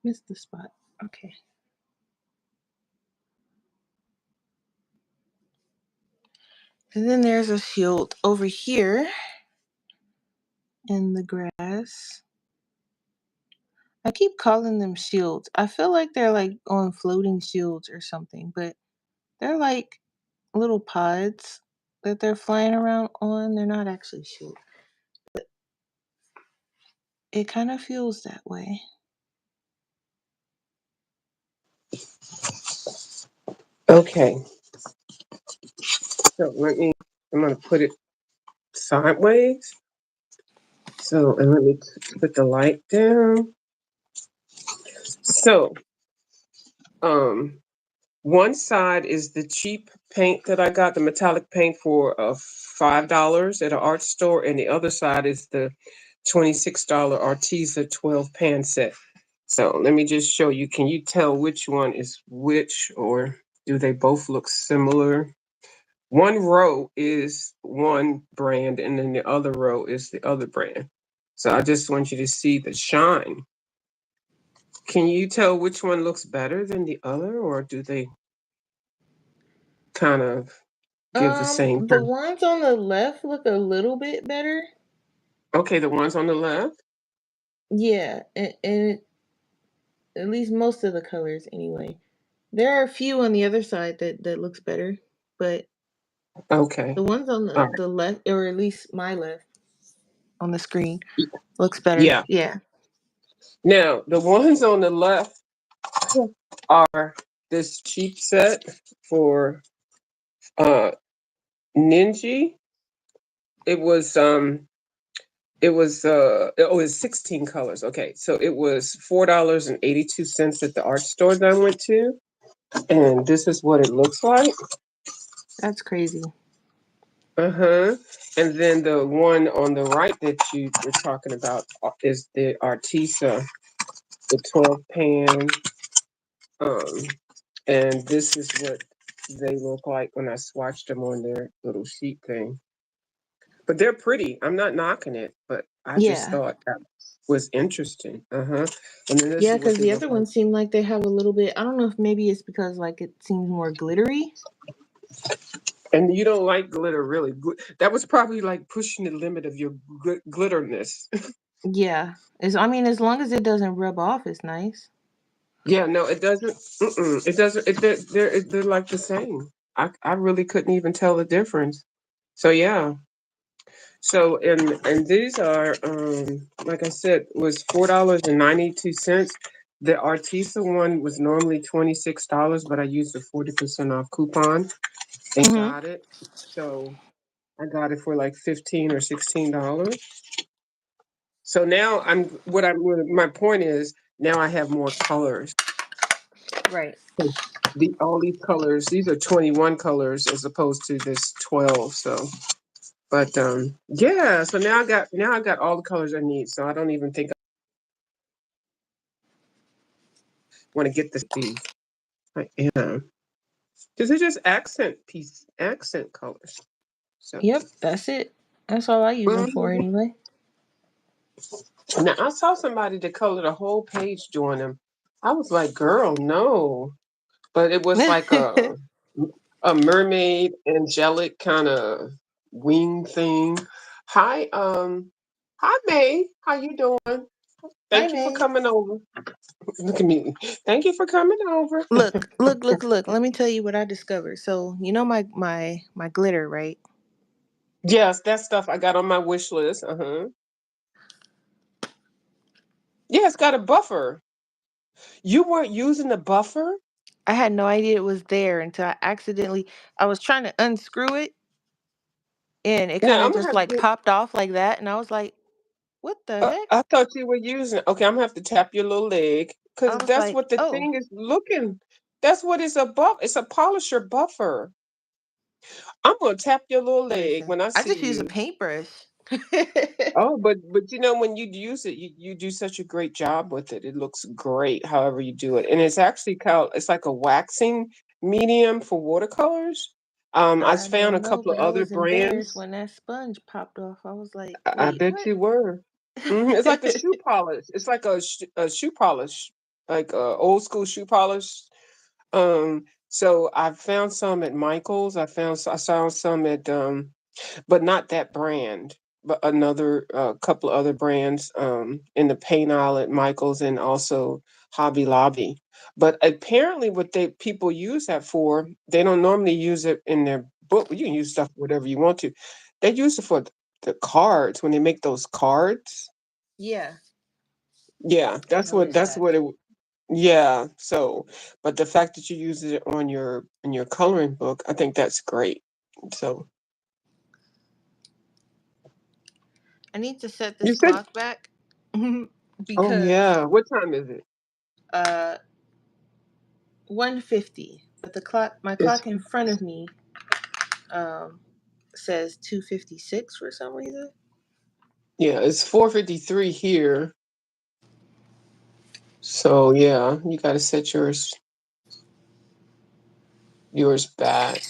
S1: Missed the spot. Okay. And then there's a shield over here in the grass. I keep calling them shields. I feel like they're like on floating shields or something, but they're like little pods that they're flying around on. They're not actually shields. It kind of feels that way.
S2: Okay. So I'm going to put it sideways. So, and let me put the light down. So, um, one side is the cheap paint that I got, the metallic paint for $5 at an art store, and the other side is the $26 Arteza 12 pan set. So let me just show you. Can you tell which one is which, or do they both look similar? One row is one brand, and then the other row is the other brand. So I just want you to see the shine. Can you tell which one looks better than the other, or do they kind of give the same
S1: The
S2: thing?
S1: ones on the left look a little bit better.
S2: Okay, the ones on the left.
S1: Yeah, and at least most of the colors anyway. There are a few on the other side that looks better, but
S2: Okay.
S1: the ones on
S2: All
S1: the left, or at least my left on the screen,
S2: right.
S1: looks better.
S2: Yeah.
S1: Yeah.
S2: Now the ones on the left are this cheap set for uh Ninja. It was it was 16 colors. Okay. So it was $4.82 at the art store that I went to. And this is what it looks like.
S1: That's crazy.
S2: Uh-huh. And then the one on the right that you were talking about is the Artesa, the 12 pan. Um, and this is what they look like when I swatched them on their little sheet thing. But they're pretty. I'm not knocking it, but I just
S1: Yeah.
S2: thought that was interesting. Uh-huh. And then this
S1: Yeah,
S2: is what
S1: because
S2: they
S1: the
S2: look
S1: other
S2: like.
S1: ones seem like they have a little bit. I don't know if maybe it's because like it seems more glittery.
S2: And you don't like glitter, really. That was probably like pushing the limit of your glitterness.
S1: Yeah, I mean, as long as it doesn't rub off, it's nice.
S2: Yeah, no, it doesn't. Mm-mm, it doesn't. They're like the same. I really couldn't even tell the difference. So yeah. So and these are like I said was $4.92. The Artesa one was normally $26, but I used a 40% off coupon and
S1: Hmm.
S2: got it. So I got it for like $15 or $16. So now my point is now I have more colors.
S1: Right.
S2: All these colors, these are 21 colors as opposed to this 12. So, but yeah. So now I got all the colors I need. So I don't even think I want to get these. I am because they're just accent colors. So
S1: Yep, that's it. That's all I use them for
S2: mhm.
S1: anyway.
S2: Now I saw somebody that colored a whole page doing them. I was like, girl, no. But it was like a mermaid angelic kind of wing thing. Hi, hi May. How you doing?
S1: Hi,
S2: Thank you for
S1: May.
S2: coming over. Look at me. Thank you for coming over.
S1: Look, look, look, look. Let me tell you what I discovered. So you know my glitter, right?
S2: Yes, that stuff I got on my wish list. Uh-huh. Yeah, it's got a buffer. You weren't using the buffer?
S1: I had no idea it was there until I was trying to unscrew it and it kind
S2: Now
S1: of
S2: I'm gonna
S1: just
S2: have
S1: like
S2: to.
S1: popped off like that. And I was like, what the heck?
S2: I thought you were using. Okay, I'm gonna have to tap your little leg
S1: I
S2: because
S1: was
S2: that's
S1: like,
S2: what the
S1: oh,
S2: thing is looking. That's what it's a buff. It's a polisher buffer. I'm gonna tap your little leg
S1: listen,
S2: when I
S1: I
S2: see
S1: just use a
S2: you.
S1: paintbrush.
S2: Oh, but you know when you use it, you do such a great job with it. It looks great, however you do it, and it's actually called. It's like a waxing medium for watercolors. I
S1: I
S2: found a
S1: don't know,
S2: couple
S1: but
S2: of
S1: I
S2: other
S1: was embarrassed
S2: brands.
S1: when that sponge popped off. I was like,
S2: I
S1: wait,
S2: bet
S1: what?
S2: you were. It's like a shoe polish. It's like a shoe polish, like a old school shoe polish. So I found some at Michael's. I saw some at but not that brand, but another couple of other brands in the paint aisle at Michael's and also Hobby Lobby. But apparently, what they people use that for, they don't normally use it in their book. You can use stuff whatever you want to. They use it for the cards when they make those cards.
S1: Yeah,
S2: Yeah,
S1: I noticed
S2: that's
S1: that.
S2: what it. Yeah. So, but the fact that you use it on your in your coloring book, I think that's great. So
S1: I need to set
S2: you
S1: this
S2: said,
S1: clock back
S2: oh
S1: because
S2: yeah, what time is it?
S1: uh 1:50, but my
S2: It's
S1: clock in front of me um says 2:56 for some reason.
S2: yeah, it's 4:53 here. So yeah, you got to set yours back.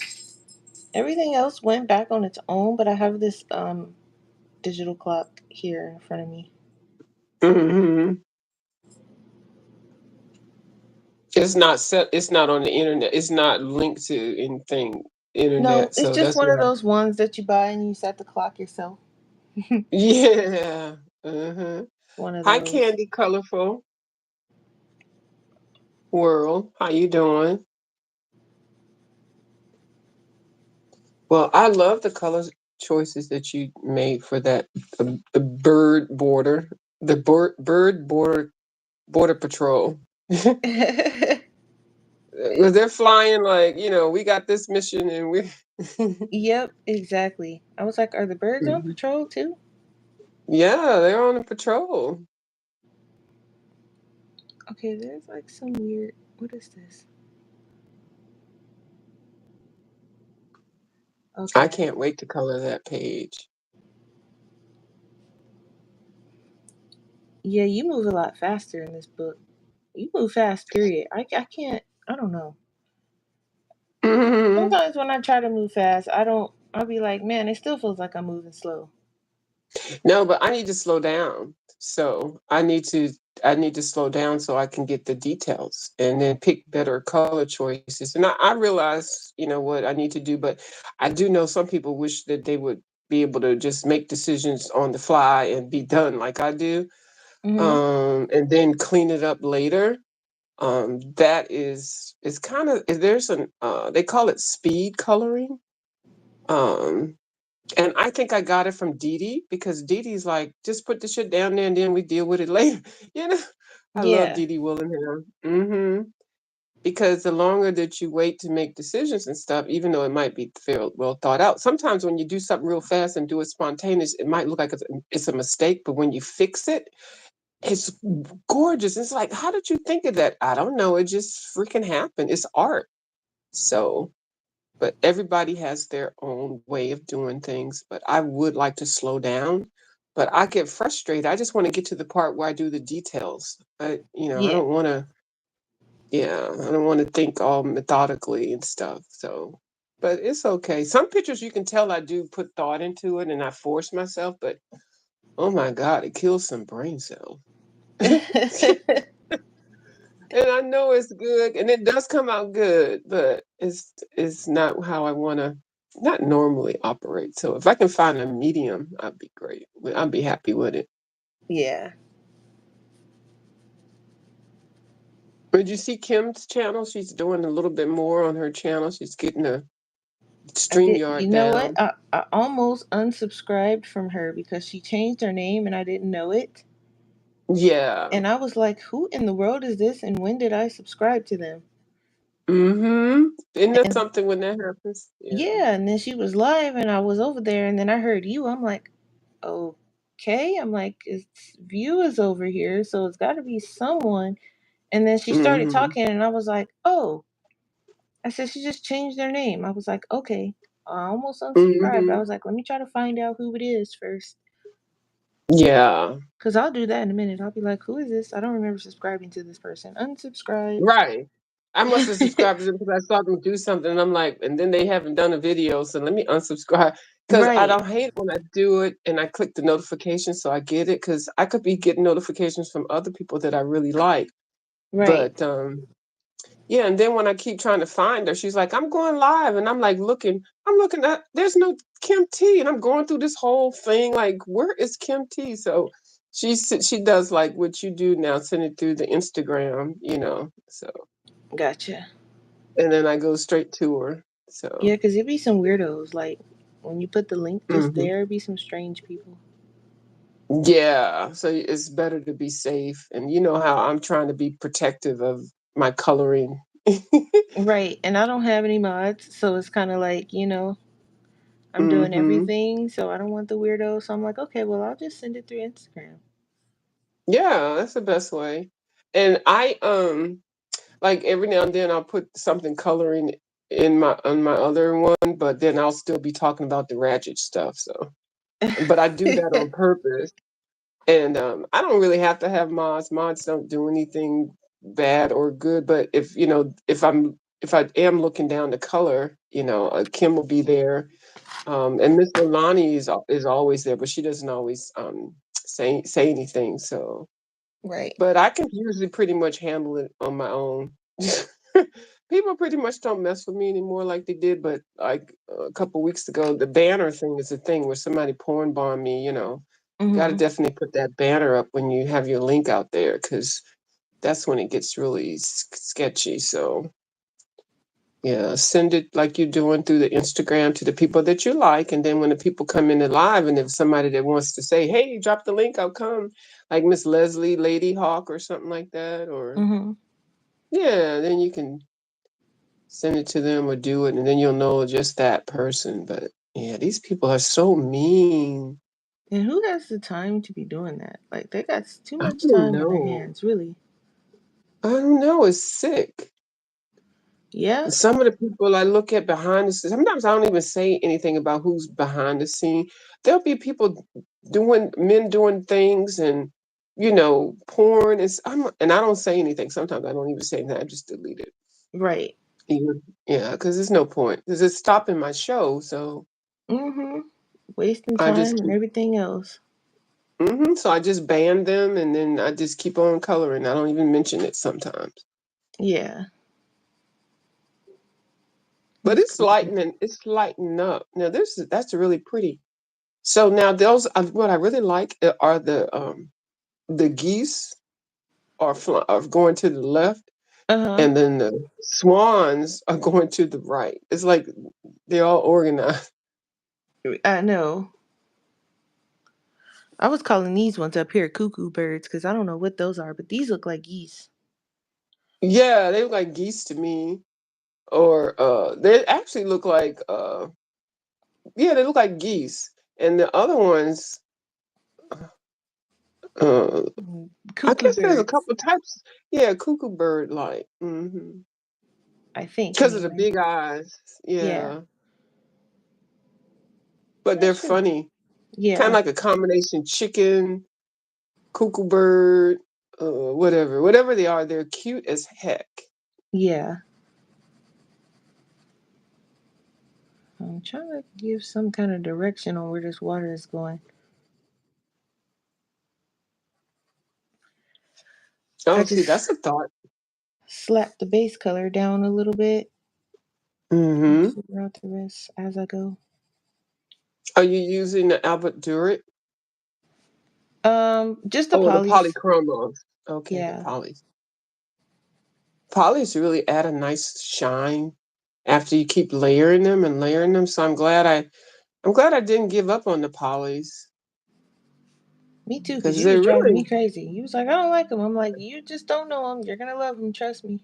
S1: Everything else went back on its own, but I have this digital clock here in front of me.
S2: Hmm. It's not set. It's not on the internet. It's not linked to anything
S1: No,
S2: internet.
S1: it's
S2: So
S1: just
S2: that's
S1: one of
S2: why.
S1: those ones that you buy and you set the clock yourself.
S2: Yeah. Uh-huh.
S1: One of
S2: Hi,
S1: those.
S2: Candy, colorful world. How you doing? Well, I love the color choices that you made for that the bird border, the bird border patrol. Because they're flying like, we got this mission and we.
S1: Yep, exactly. I was like, are the birds on
S2: Mhm.
S1: patrol too?
S2: Yeah, they're on a patrol.
S1: Okay, there's like some weird. What is this?
S2: I
S1: Okay.
S2: can't wait to color that page.
S1: Yeah, you move a lot faster in this book. You move fast, period. I can't. I don't know.
S2: Mhm.
S1: Sometimes when I try to move fast, I'll be like, man, it still feels like I'm moving slow.
S2: No, but I need to slow down. So I need to slow down so I can get the details and then pick better color choices. And I realize, what I need to do, but I do know some people wish that they would be able to just make decisions on the fly and be done like I do.
S1: Hmm.
S2: And then clean it up later. That is kind of there's an they call it speed coloring. Um, and I think I got it from Dee Dee because Dee Dee's like, just put the shit down there and then we deal with it later. You know, I love
S1: Yeah.
S2: Dee Dee Willingham. Because the longer that you wait to make decisions and stuff, even though it might be fair, well thought out, sometimes when you do something real fast and do it spontaneous, it might look like it's a mistake. But when you fix it, it's gorgeous. It's like, how did you think of that? I don't know. It just freaking happened. It's art. So but everybody has their own way of doing things. But I would like to slow down. But I get frustrated. I just want to get to the part where I do the details. I
S1: Yeah.
S2: don't want to. Yeah, I don't want to think all methodically and stuff. So, but it's okay. Some pictures you can tell I do put thought into it and I force myself. But oh my God, it kills some brain cells. And I know it's good, and it does come out good, but it's not how I want to not normally operate. So if I can find a medium, I'd be great. I'd be happy with it.
S1: Yeah.
S2: Did you see Kim's channel? She's doing a little bit more on her channel. She's getting a
S1: I did.
S2: StreamYard
S1: You know what?
S2: down.
S1: I almost unsubscribed from her because she changed her name and I didn't know it.
S2: Yeah.
S1: And I was like, who in the world is this and when did I subscribe to them?
S2: Mm-hmm. Isn't that
S1: And
S2: something when that happens? Yeah.
S1: yeah, and then she was live and I was over there and then I heard you. I'm like, okay. I'm like, it's viewers over here, so it's got to be someone. And then she started
S2: Mm-hmm.
S1: talking and I was like, oh, I said, she just changed their name. I was like, okay. I almost unsubscribed. I
S2: Mm-hmm.
S1: was like, let me try to find out who it is first.
S2: Yeah.
S1: Because I'll do that in a minute. I'll be like, who is this? I don't remember subscribing to this person. Unsubscribe.
S2: Right. I must have subscribed to them because I saw them do something, and I'm like, and then they haven't done a video, so let me unsubscribe because I
S1: Right,
S2: don't hate when I do it and I click the notification so I get it because I could be getting notifications from other people that I really like,
S1: right.
S2: but yeah, and then when I keep trying to find her, she's like, "I'm going live," and I'm like I'm looking at, there's no Kim T, and I'm going through this whole thing like, where is Kim T? So she does like what you do now, send it through the Instagram, so
S1: Gotcha.
S2: and then I go straight to her. So
S1: Yeah, because it'd be some weirdos. Like, when you put the link just
S2: mhm.
S1: there, it'd be some strange people.
S2: Yeah, so it's better to be safe, and you know how I'm trying to be protective of my coloring.
S1: Right. And I don't have any mods. So it's kind of like, I'm doing
S2: Hmm.
S1: everything. So I don't want the weirdo. So I'm like, okay, well, I'll just send it through Instagram.
S2: Yeah, that's the best way. And I like every now and then I'll put something coloring in my on my other one, but then I'll still be talking about the ratchet stuff. So, but I do that on purpose, and I don't really have to have mods. Mods don't do anything bad or good. But if I am looking down the color, Kim will be there, and Miss Milani is always there, but she doesn't always say anything. So
S1: Right.
S2: but I can usually pretty much handle it on my own. People pretty much don't mess with me anymore like they did, but like a couple weeks ago, the banner thing is a thing where somebody porn bombed me. Got to
S1: Hmm.
S2: definitely put that banner up when you have your link out there because that's when it gets really sketchy. So yeah, send it like you're doing through the Instagram to the people that you like, and then when the people come in the live, and if somebody that wants to say, "Hey, drop the link, I'll come," like Miss Leslie, Lady Hawk, or something like that, or
S1: Hmm.
S2: yeah, then you can send it to them or do it, and then you'll know just that person. But yeah, these people are so mean.
S1: And who has the time to be doing that? Like, they got too
S2: I
S1: much
S2: don't
S1: time on their
S2: know.
S1: hands, really.
S2: I don't know. It's sick.
S1: Yeah.
S2: Some of the people I look at behind the scenes, sometimes I don't even say anything about who's behind the scene. There'll be people men doing things and, porn. And I don't say anything. Sometimes I don't even say that. I just delete it.
S1: Right.
S2: Yeah, because there's no point. Because it's stopping my show. So
S1: Hmm. Wasting
S2: I just
S1: time and
S2: keep,
S1: everything else.
S2: so I just ban them and then I just keep on coloring. I don't even mention it sometimes.
S1: Yeah.
S2: But
S1: That's crazy.
S2: it's lightening up. Now that's really pretty. So now those what I really like are the geese are going to the left,
S1: Uh
S2: and then the swans are going to the right. It's like they're all organized.
S1: huh. I know. I was calling these ones up here cuckoo birds because I don't know what those are, but these look like geese.
S2: Yeah, they look like geese to me, or they actually look like yeah, they look like geese, and the other ones. Uh,
S1: Mm,
S2: I
S1: cuckoo
S2: guess there's a
S1: birds,
S2: couple types. Yeah, cuckoo bird like. Mm-hmm.
S1: I think,
S2: Because of the
S1: anyway.
S2: big eyes.
S1: Yeah.
S2: Yeah, but
S1: That
S2: they're
S1: should.
S2: funny. Kind of
S1: Yeah.
S2: like a combination chicken, cuckoo bird, whatever they are. They're cute as heck.
S1: Yeah. I'm trying to give some kind of direction on where this water is going. I
S2: Oh, see,
S1: just
S2: that's a thought.
S1: slapped the base color down a little bit and
S2: Mm-hmm.
S1: figure out the rest as I go.
S2: Are you using the Albert Duret?
S1: Just the
S2: Oh, the
S1: polys.
S2: polychromos. Okay, the
S1: Yeah.
S2: polys. Polys really add a nice shine after you keep layering them and layering them. So I'm glad I didn't give up on the polys
S1: Me too, because
S2: because
S1: you was
S2: they're
S1: driving
S2: really
S1: me crazy. You was like, I don't like them. I'm like, you just don't know them. You're going to love them. Trust me.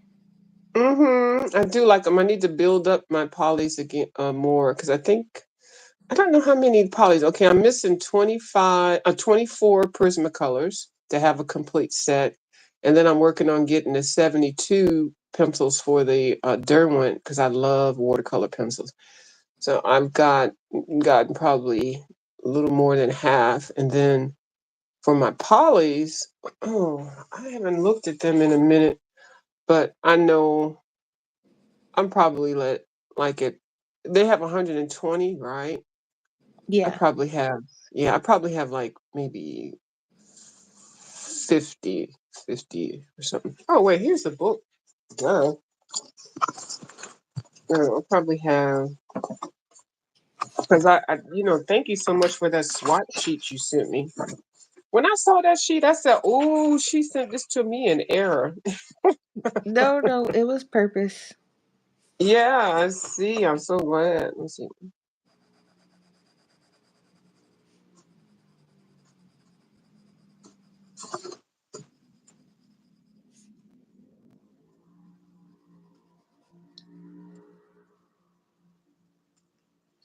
S2: I do like them. I need to build up my polys again more because I don't know how many polys. Okay, I'm missing 24 Prismacolors to have a complete set, and then I'm working on getting the 72 pencils for the Derwent because I love watercolor pencils. So I've gotten probably a little more than half, and then for my polys, oh, I haven't looked at them in a minute, but I know I'm probably like it. They have 120, right? I
S1: Yeah.
S2: probably have, yeah, I probably have like maybe 50 or something. Oh wait, here's the book. No, no, I probably have because thank you so much for that SWAT sheet you sent me. When I saw that sheet, I said, "Oh, she sent this to me in error."
S1: No, no, it was purpose.
S2: Yeah, I see. I'm so glad. Let's see.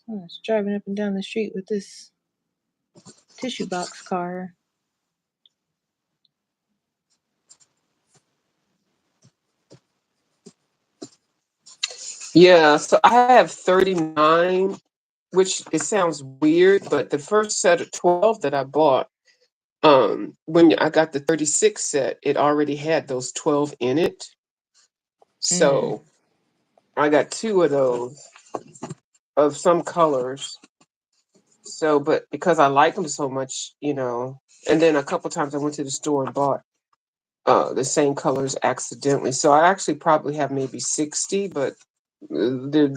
S1: I was driving up and down the street with this tissue box car.
S2: Yeah, so I have 39, which it sounds weird, but the first set of 12 that I bought, when I got the 36 set, it already had those 12 in it.
S1: Mm.
S2: So I got two of those of some colors. So, but because I like them so much, and then a couple times I went to the store and bought the same colors accidentally. So I actually probably have maybe 60, but they're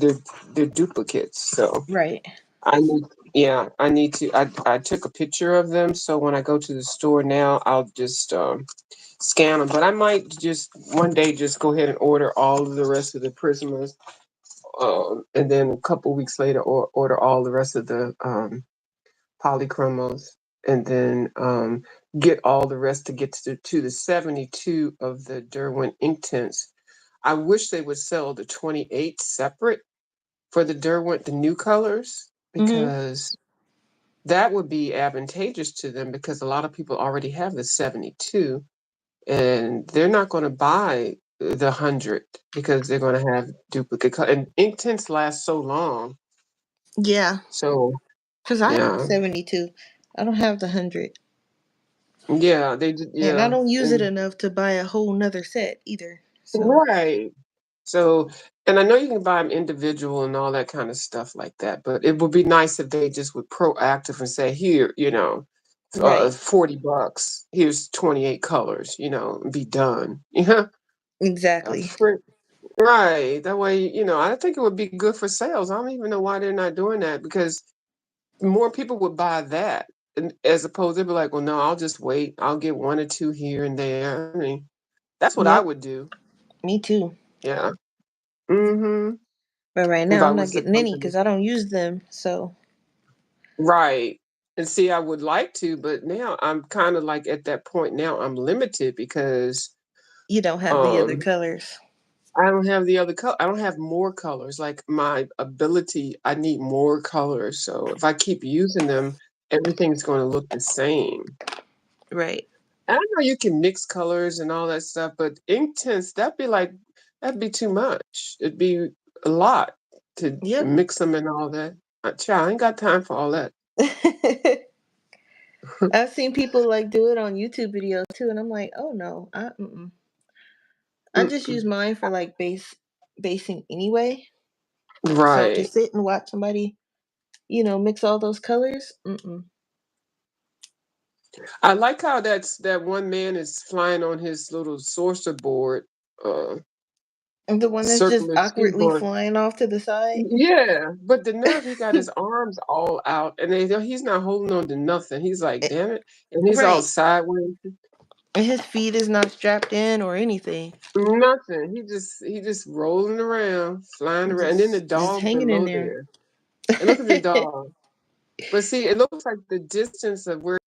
S2: duplicates. So
S1: Right.
S2: I need, yeah, I need to. I took a picture of them, so when I go to the store now, I'll just scan them. But I might just one day just go ahead and order all of the rest of the Prismas, and then a couple weeks later, order all the rest of the polychromos, and then get all the rest to get to the 72 of the Derwent ink tints. I wish they would sell the 28 separate for the Derwent, the new colors,
S1: Mhm.
S2: because that would be advantageous to them because a lot of people already have the 72 and they're not going to buy the 100 because they're going to have duplicate and ink tints last so long.
S1: Yeah,
S2: So
S1: cuz I have
S2: yeah,
S1: 72. I don't have the 100.
S2: yeah,
S1: And I
S2: yeah,
S1: don't use it
S2: and
S1: enough to buy a whole nother set either. So,
S2: right. So, and I know you can buy them individual and all that kind of stuff like that, but it would be nice if they just would proactive and say, here,
S1: right.
S2: $40. Here's 28 colors, and be done. Yeah.
S1: Exactly.
S2: Right. That way, I think it would be good for sales. I don't even know why they're not doing that because more people would buy that as opposed to be like, well, no, I'll just wait. I'll get one or two here and there. I mean, that's what I
S1: Yep.
S2: would do.
S1: Me too.
S2: Yeah. Mm-hmm.
S1: But right
S2: If
S1: now
S2: I
S1: I'm not
S2: was the
S1: getting any
S2: company.
S1: cuz I don't use them. So,
S2: Right. And see, I would like to, but now I'm kind of like at that point now I'm limited because
S1: you don't have the other
S2: um
S1: colors.
S2: I don't have the other color. I don't have more colors. Like my ability, I need more colors. So if I keep using them, everything's going to look the same.
S1: Right.
S2: And I know you can mix colors and all that stuff, but ink tints, that'd be too much. It'd be a lot to
S1: Yep.
S2: mix them and all that. Child, I ain't got time for all that.
S1: I've seen people like do it on YouTube videos too, and I'm like, oh no, I just
S2: Mm-mm.
S1: use mine for like basing anyway. So to
S2: Right.
S1: sit and watch somebody, mix all those colors,
S2: I like how that one man is flying on his little saucer board, uh,
S1: and the one that's just
S2: circular
S1: awkwardly
S2: skateboard.
S1: flying off to the side,
S2: Yeah, but the nerve, he got his arms all out, and he's not holding on to nothing. He's like,
S1: Eh,
S2: damn it, and he's all
S1: right?
S2: sideways.
S1: And his feet is not strapped in or anything,
S2: Nothing. He just rolling around, flying around, and then the
S1: just
S2: dog
S1: hanging in
S2: below
S1: there.
S2: there. And look at the dog. But see, it looks like the distance of where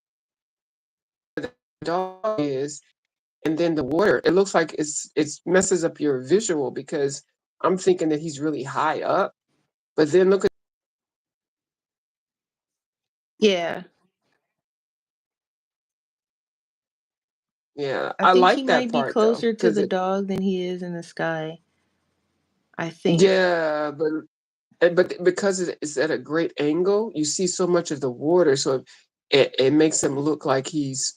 S2: the dog is and then the water, it looks like it messes up your visual because I'm thinking that he's really high up, but then look at
S1: Yeah.
S2: yeah,
S1: I
S2: I
S1: think he
S2: like that
S1: might be
S2: part though
S1: closer to
S2: because
S1: the
S2: it
S1: dog than he is in the sky. I think.
S2: yeah, but because it's at a great angle, you see so much of the water, so it makes him look like he's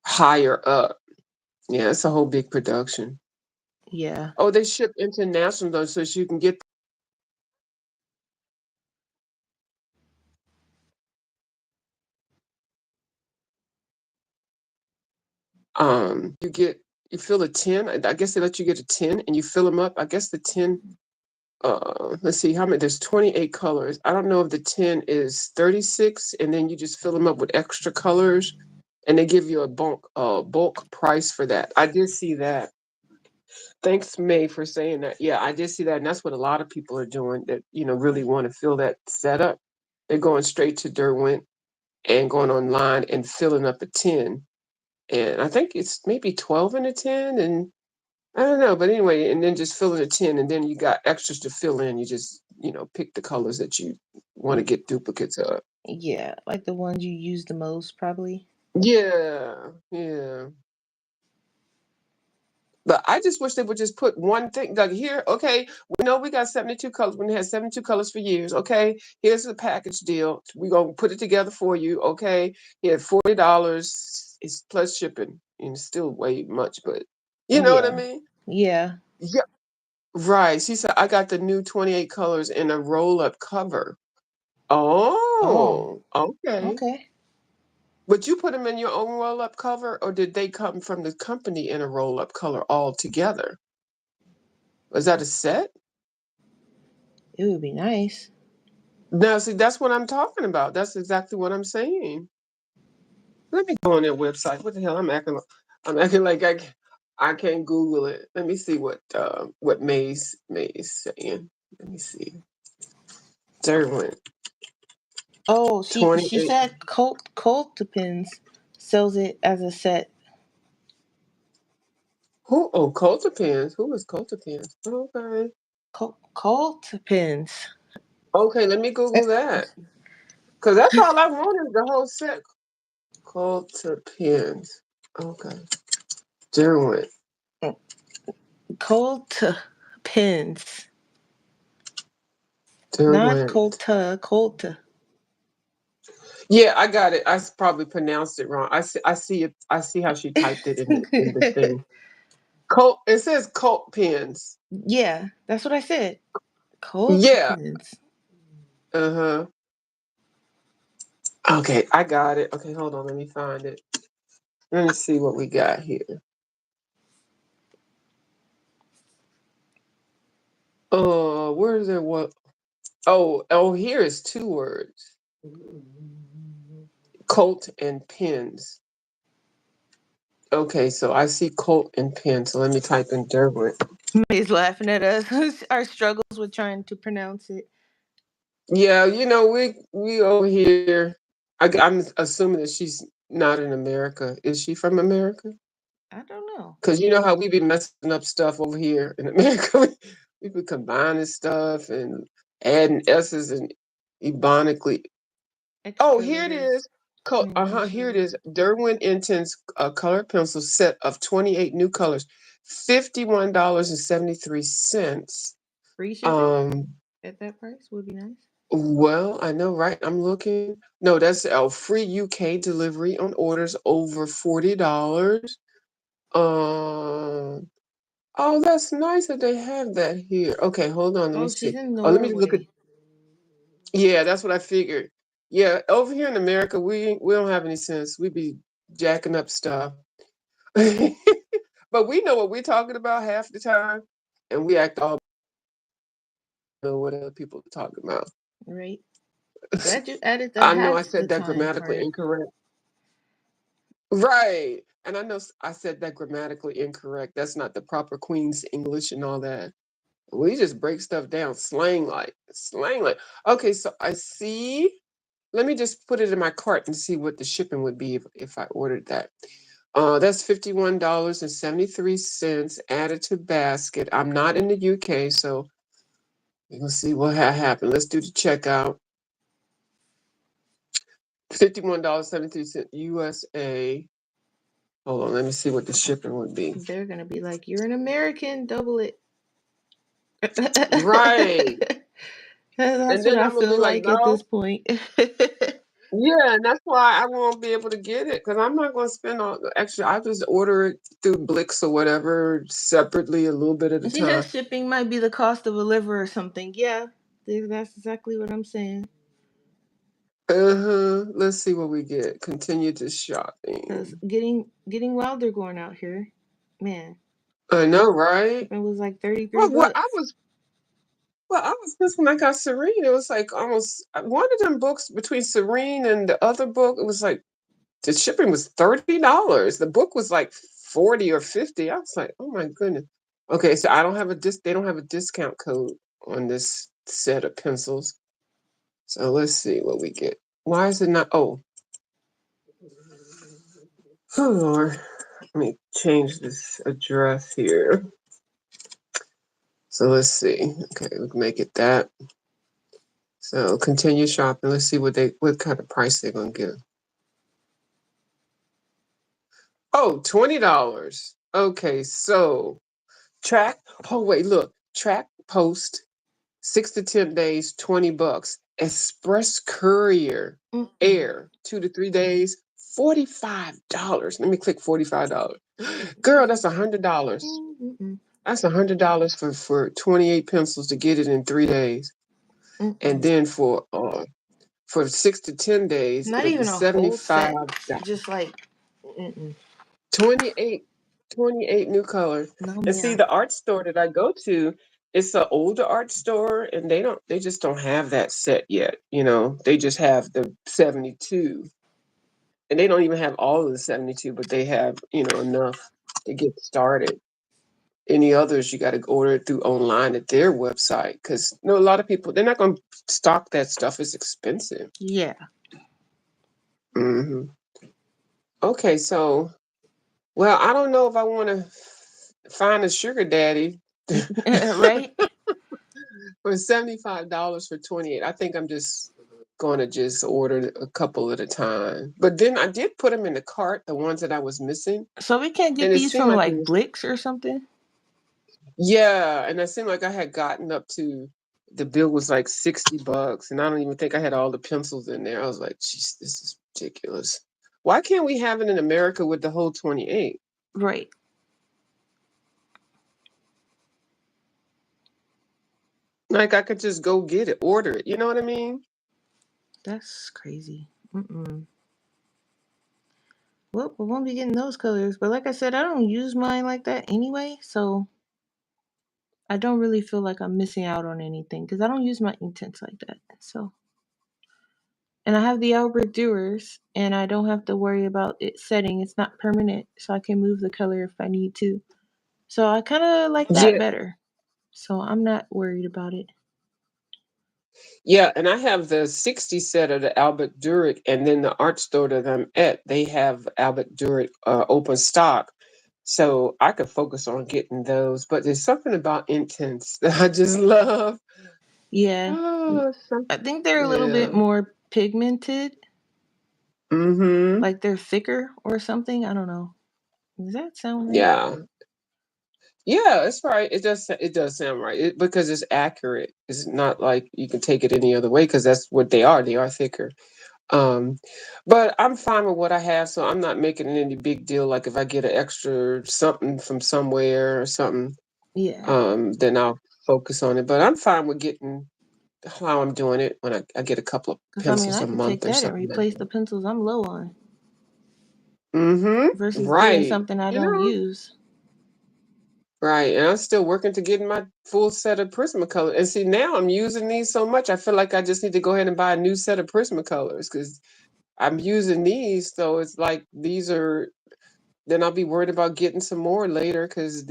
S2: higher up. Yeah, it's a whole big production.
S1: Yeah.
S2: Oh, they ship international though, so you can get you fill a tin. I guess they let you get a tin and you fill them up. I guess the tin let's see how many, there's 28 colors. I don't know if the tin is 36 and then you just fill them up with extra colors and they give you a bulk price for that. I did see that. Thanks, May, for saying that. Yeah, I did see that, and that's what a lot of people are doing that, really want to fill that setup. They're going straight to Derwent and going online and filling up a tin. And I think it's maybe 12 in a tin, and I don't know, but anyway, and then just filling a tin, and then you got extras to fill in. You just, pick the colors that you want to get duplicates of.
S1: Yeah. Like the ones you use the most, probably.
S2: Yeah, yeah. But I just wish they would just put one thing like here. Okay, we know we got 72 colors. We had 72 colors for years. Okay, here's the package deal. We're gonna put it together for you. Okay, yeah, $40 is plus shipping, and it's still way much, but you know what I
S1: Yeah.
S2: mean?
S1: Yeah.
S2: Yeah, right. She said I got the new 28 colors in a roll-up cover.
S1: Oh.
S2: Oh, okay.
S1: Okay.
S2: But you put them in your own roll-up cover, or did they come from the company in a roll-up color all together? Was that a set?
S1: It would be nice.
S2: Now, see, that's what I'm talking about. That's exactly what I'm saying. Let me go on their website. What the hell? I'm acting like I can't Google it. Let me see what May's saying. Let me see. Derwent
S1: Oh, she
S2: 28.
S1: said Colt Depends sells it as a set.
S2: Who? Oh, Cultapins. Who is Cultapins? Okay.
S1: Colt Depends.
S2: Okay, let me Google that. Cause that's all I want is the whole set. Cultapins. Okay. Derwent.
S1: Colt Pins. Not
S2: Derwent.
S1: Colta. Colt.
S2: Yeah, I got it. Probably pronounced it wrong. I see it. I see how she typed it in the thing. Colt. It says Colt pens.
S1: Yeah, that's what I said. Colt
S2: Yeah.
S1: Pins.
S2: Uh huh. Okay, I got it. Okay, hold on. Let me find it. Let me see what we got here. Where is it? What? Oh, here is two words. Colt and pins. Okay, so I see Colt and pins. So let me type in Derwent.
S1: May's laughing at us. Our struggles with trying to pronounce it.
S2: Yeah, we over here. I'm assuming that she's not in America. Is she from America?
S1: I don't know.
S2: Because you know how we be messing up stuff over here in America. We be combining stuff and adding s's and ebonically. Oh,
S1: Extra
S2: here it
S1: letters
S2: is. Here it
S1: mentioned.
S2: is. Derwent Intense colored pencil set of 28 new colors, $51.73.
S1: Free shipping
S2: Um,
S1: at that price would be nice.
S2: well, I know, right? I'm looking. No, that's free UK delivery on orders over $40. Um, oh, that's nice that they have that here. Okay, hold on. Let me
S1: Oh, she's
S2: see.
S1: in
S2: Oh, let me look at.
S1: Norway.
S2: Yeah, that's what I figured. Yeah, over here in America, we don't have any sense. We be jacking up stuff, but we know what we're talking about half the time, and we act all know what other people are talking about.
S1: Right. Glad you added the
S2: I know I
S1: half the
S2: said that
S1: time
S2: grammatically
S1: part.
S2: incorrect. Right. And I know I said that grammatically incorrect. That's not the proper Queen's English and all that. We just break stuff down slang like, slang like. Okay, so I see. Let me just put it in my cart and see what the shipping would be if I ordered that. That's $51.73 added to basket. I'm not in the UK, so we're gonna see what happened. Let's do the checkout. $51.73 USA. Hold on, let me see what the shipping would be.
S1: They're gonna be like, "You're an American, double it."
S2: Right.
S1: That's
S2: And
S1: what
S2: then
S1: I
S2: I'm gonna be
S1: feel
S2: like,
S1: like at
S2: no.
S1: this point.
S2: Yeah, and that's why I won't be able to get it because I'm not gonna spend all the extra. I just order it through Blix or whatever separately, a little bit at a
S1: Yeah,
S2: time.
S1: shipping might be the cost of a liver or something. Yeah, that's exactly what I'm saying.
S2: Uh-huh. Let's see what we get. Continue to
S1: Because
S2: shopping.
S1: getting Wildergorn out here, man,
S2: I know, right?
S1: shipping was like 33
S2: Well, what I
S1: bucks.
S2: was well, I was just when I got Serene, it was like almost one of them books between Serene and the other book. It was like the shipping was $30. The book was like 40 or 50. I was like, oh my goodness. Okay, so I don't have a they don't have a discount code on this set of pencils. So let's see what we get. Why is it not? Oh Lord. Let me change this address here. So let's see. Okay, we can make it that. So continue shopping. Let's see what kind of price they're gonna give. Oh, $20. Okay, so track. Oh wait, look. Track post 6 to 10 days, $20. Express courier
S1: Mm-mm.
S2: air 2 to 3 days, $45. Let me click $45. Girl, that's $100.
S1: Mm-mm.
S2: That's $100 for 28 pencils to get it in 3 days. And
S1: Mm-mm.
S2: then for 6 to 10 days,
S1: Not
S2: it'll be
S1: even a whole set.
S2: $75.
S1: Just like, mm-mm.
S2: 28, 28 new colors.
S1: No,
S2: And see,
S1: ma'am.
S2: the art store that I go to, it's an older art store, and they just don't have that set yet. They just have the 72, and they don't even have all of the 72, but they have enough to get started. Any others, you got to order it through online at their website because a lot of people they're not going to stock that stuff. It's expensive.
S1: Yeah.
S2: Hmm. Okay, so well, I don't know if I want to find a sugar daddy
S1: Right?
S2: for $75 for 28. I think I'm just going to just order a couple at a time. But then I did put them in the cart, the ones that I was missing,
S1: So we can't get
S2: and it
S1: these
S2: seemed
S1: from
S2: like it
S1: like
S2: was
S1: Blix or something?
S2: yeah, and it seemed like I had gotten up to the bill was like $60, and I don't even think I had all the pencils in there. I was like, "Jeez, this is ridiculous. Why can't we have it in America with the whole 28?
S1: Right.
S2: Like I could just go get it, order it. You know what I mean?"
S1: That's crazy. Mm-mm. Well, we won't be getting those colors. But like I said, I don't use mine like that anyway. So I don't really feel like I'm missing out on anything because I don't use my intents like that. So, and I have the Albert Doers and I don't have to worry about it setting. It's not permanent. So I can move the color if I need to. So I kind of like that
S2: Yeah,
S1: better. So I'm not worried about it.
S2: yeah, and I have the 60 set of the Albert Durek, and then the art store that I'm at, they have Albert Durek open stock. So I could focus on getting those. But there's something about Intense that I just love.
S1: Yeah.
S2: Oh,
S1: I think they're a little bit
S2: yeah.
S1: more pigmented,
S2: Mm-hmm.
S1: like they're thicker or something. I don't know. Does that sound right?
S2: Yeah. Yeah, it's right. It does sound right. Because it's accurate. It's not like you can take it any other way because that's what they are. They are thicker. Um, but I'm fine with what I have, so I'm not making it any big deal. Like if I get an extra something from somewhere or something,
S1: Yeah.
S2: then I'll focus on it. But I'm fine with getting how I'm doing it when I get a couple of
S1: Because I mean,
S2: pencils
S1: I
S2: a
S1: could take
S2: month or
S1: that and
S2: something like
S1: replace
S2: that.
S1: the pencils I'm low on
S2: Mm-hmm.
S1: versus getting
S2: Right.
S1: something I don't use.
S2: Right. And I'm still working to get my full set of Prismacolor. And see, now I'm using these so much, I feel like I just need to go ahead and buy a new set of Prismacolors because I'm using these. So it's like these are, then I'll be worried about getting some more later because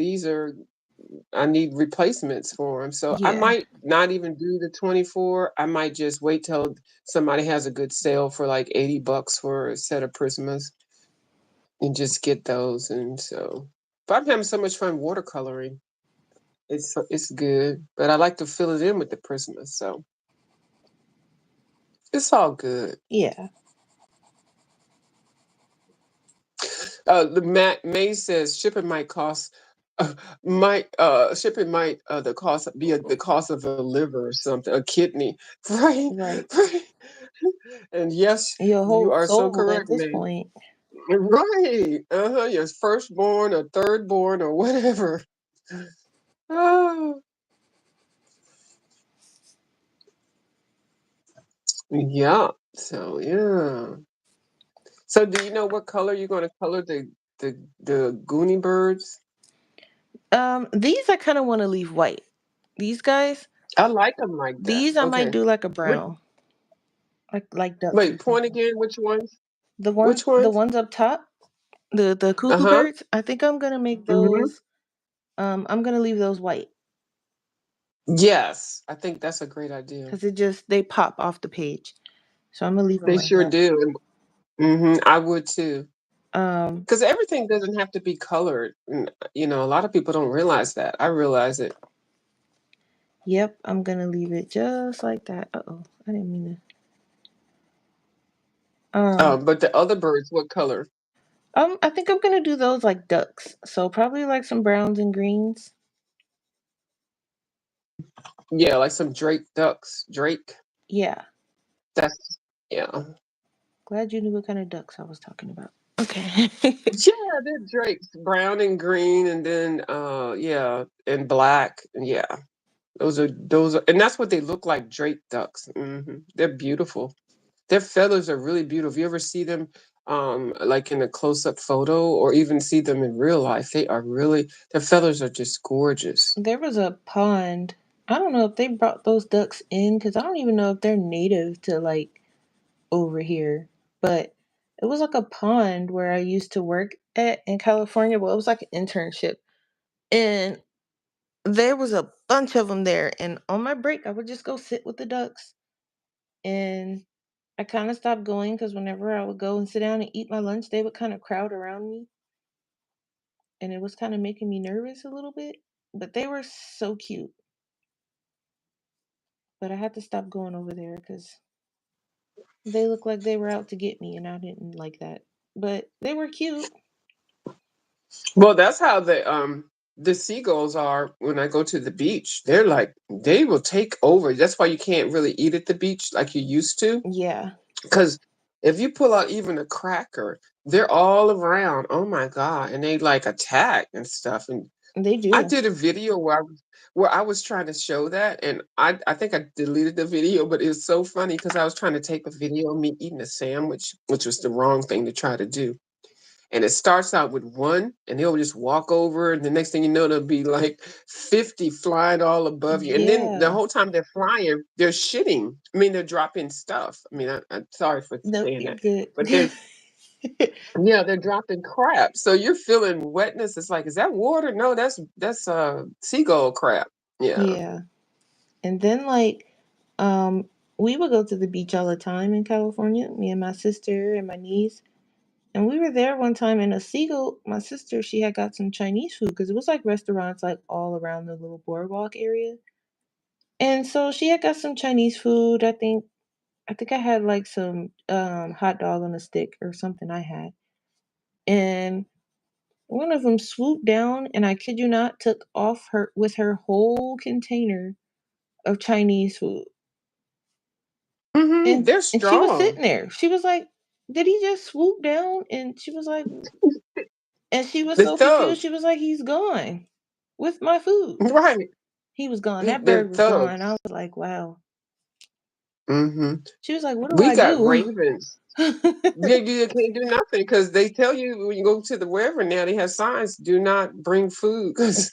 S2: I need replacements for them. So I
S1: Yeah.
S2: might not even do the 24. I might just wait till somebody has a good sale for like $80 for a set of Prismas and just get those. And so, but I'm having so much fun watercoloring. It's good, but I like to fill it in with the Prisma, so it's all good.
S1: Yeah.
S2: The May says shipping might cost might shipping might the cost be the cost of a liver or something, a kidney, right?
S1: Right.
S2: Right. And yes,
S1: Your
S2: you
S1: whole
S2: are so
S1: soul at
S2: correct,
S1: this
S2: May.
S1: point.
S2: Right. Uh-huh. Your firstborn or thirdborn or whatever. Oh, yeah. So yeah. So do you know what color you're going to color the Goonie birds?
S1: These I kind of want to leave white. These guys,
S2: I like them like that.
S1: these I might
S2: Okay.
S1: do like a
S2: Which,
S1: brown, like ducks or
S2: wait, point
S1: something.
S2: again. Which ones?
S1: The
S2: Which
S1: the
S2: ones?
S1: ones up top, the cuckoo
S2: Uh-huh.
S1: birds. I think I'm gonna make
S2: Hmm.
S1: those. I'm gonna leave those white
S2: Yes, I think that's a great idea.
S1: because they pop off the page. So I'm gonna leave them
S2: They
S1: like
S2: sure
S1: that.
S2: do. I would too.
S1: Um,
S2: Because everything doesn't have to be colored. A lot of people don't realize that. I realize it.
S1: yep, I'm gonna leave it just like that. Oh, I didn't mean to.
S2: But the other birds, what color?
S1: I think I'm gonna do those like ducks. So probably like some browns and greens.
S2: Yeah, like some Drake ducks. Drake.
S1: Yeah.
S2: That's yeah.
S1: Glad you knew what kind of ducks I was talking about. Okay.
S2: Yeah, they're Drakes. Brown and green and then yeah, and black. And yeah. Those are and that's what they look like, Drake ducks. They're beautiful. Their feathers are really beautiful. If you ever see them like in a close-up photo or even see them in real life, their feathers are just gorgeous.
S1: There was a pond. I don't know if they brought those ducks in because I don't even know if they're native to like over here. But it was like a pond where I used to work at in California. Well, it was like an internship. And there was a bunch of them there. And on my break, I would just go sit with the ducks. And I kind of stopped going because whenever I would go and sit down and eat my lunch, they would kind of crowd around me. And it was kind of making me nervous a little bit. But they were so cute. But I had to stop going over there because they looked like they were out to get me, and I didn't like that. But they were cute.
S2: Well, that's how the seagulls are when I go to the beach. They're like they will take over. That's why you can't really eat at the beach like you used to.
S1: Yeah,
S2: Because if you pull out even a cracker, they're all around. Oh my God. And they like attack and stuff. And
S1: they
S2: I
S1: do.
S2: did a video where I was trying to show that, and I think I deleted the video, but it was so funny because I was trying to take a video of me eating a sandwich, which was the wrong thing to try to do. And it starts out with one, and he'll just walk over, and the next thing you know, there'll be like 50 flying all above you. And then the
S1: Yeah.
S2: whole time they're flying, they're shitting. I mean, they're dropping stuff. I mean, I'm sorry for
S1: No,
S2: saying
S1: you're
S2: that,
S1: good.
S2: but yeah, they're dropping crap. So you're feeling wetness. It's like, is that water? No, that's seagull crap. Yeah.
S1: Yeah. And then um we would go to the beach all the time in California, me and my sister and my niece. And we were there one time and a seagull, my sister, she had got some Chinese food because it was like restaurants like all around the little boardwalk area. And so she had got some Chinese food. I think I had like some hot dog on a stick or something I had. And one of them swooped down and I kid you not took off her with her whole container of Chinese food.
S2: They're
S1: And she was
S2: strong.
S1: sitting there. She was like, "Did he just swoop down?" And she was like, and she was
S2: The
S1: so confused.
S2: thugs.
S1: She was like, "He's gone with my food."
S2: Right.
S1: He was gone. That
S2: They're
S1: bird was gone. I
S2: thugs.
S1: was like, "Wow."
S2: hmm
S1: She was like, "What do
S2: We
S1: I
S2: got
S1: do?"
S2: ravens. You can't do nothing because they tell you when you go to the wherever now they have signs, do not bring food because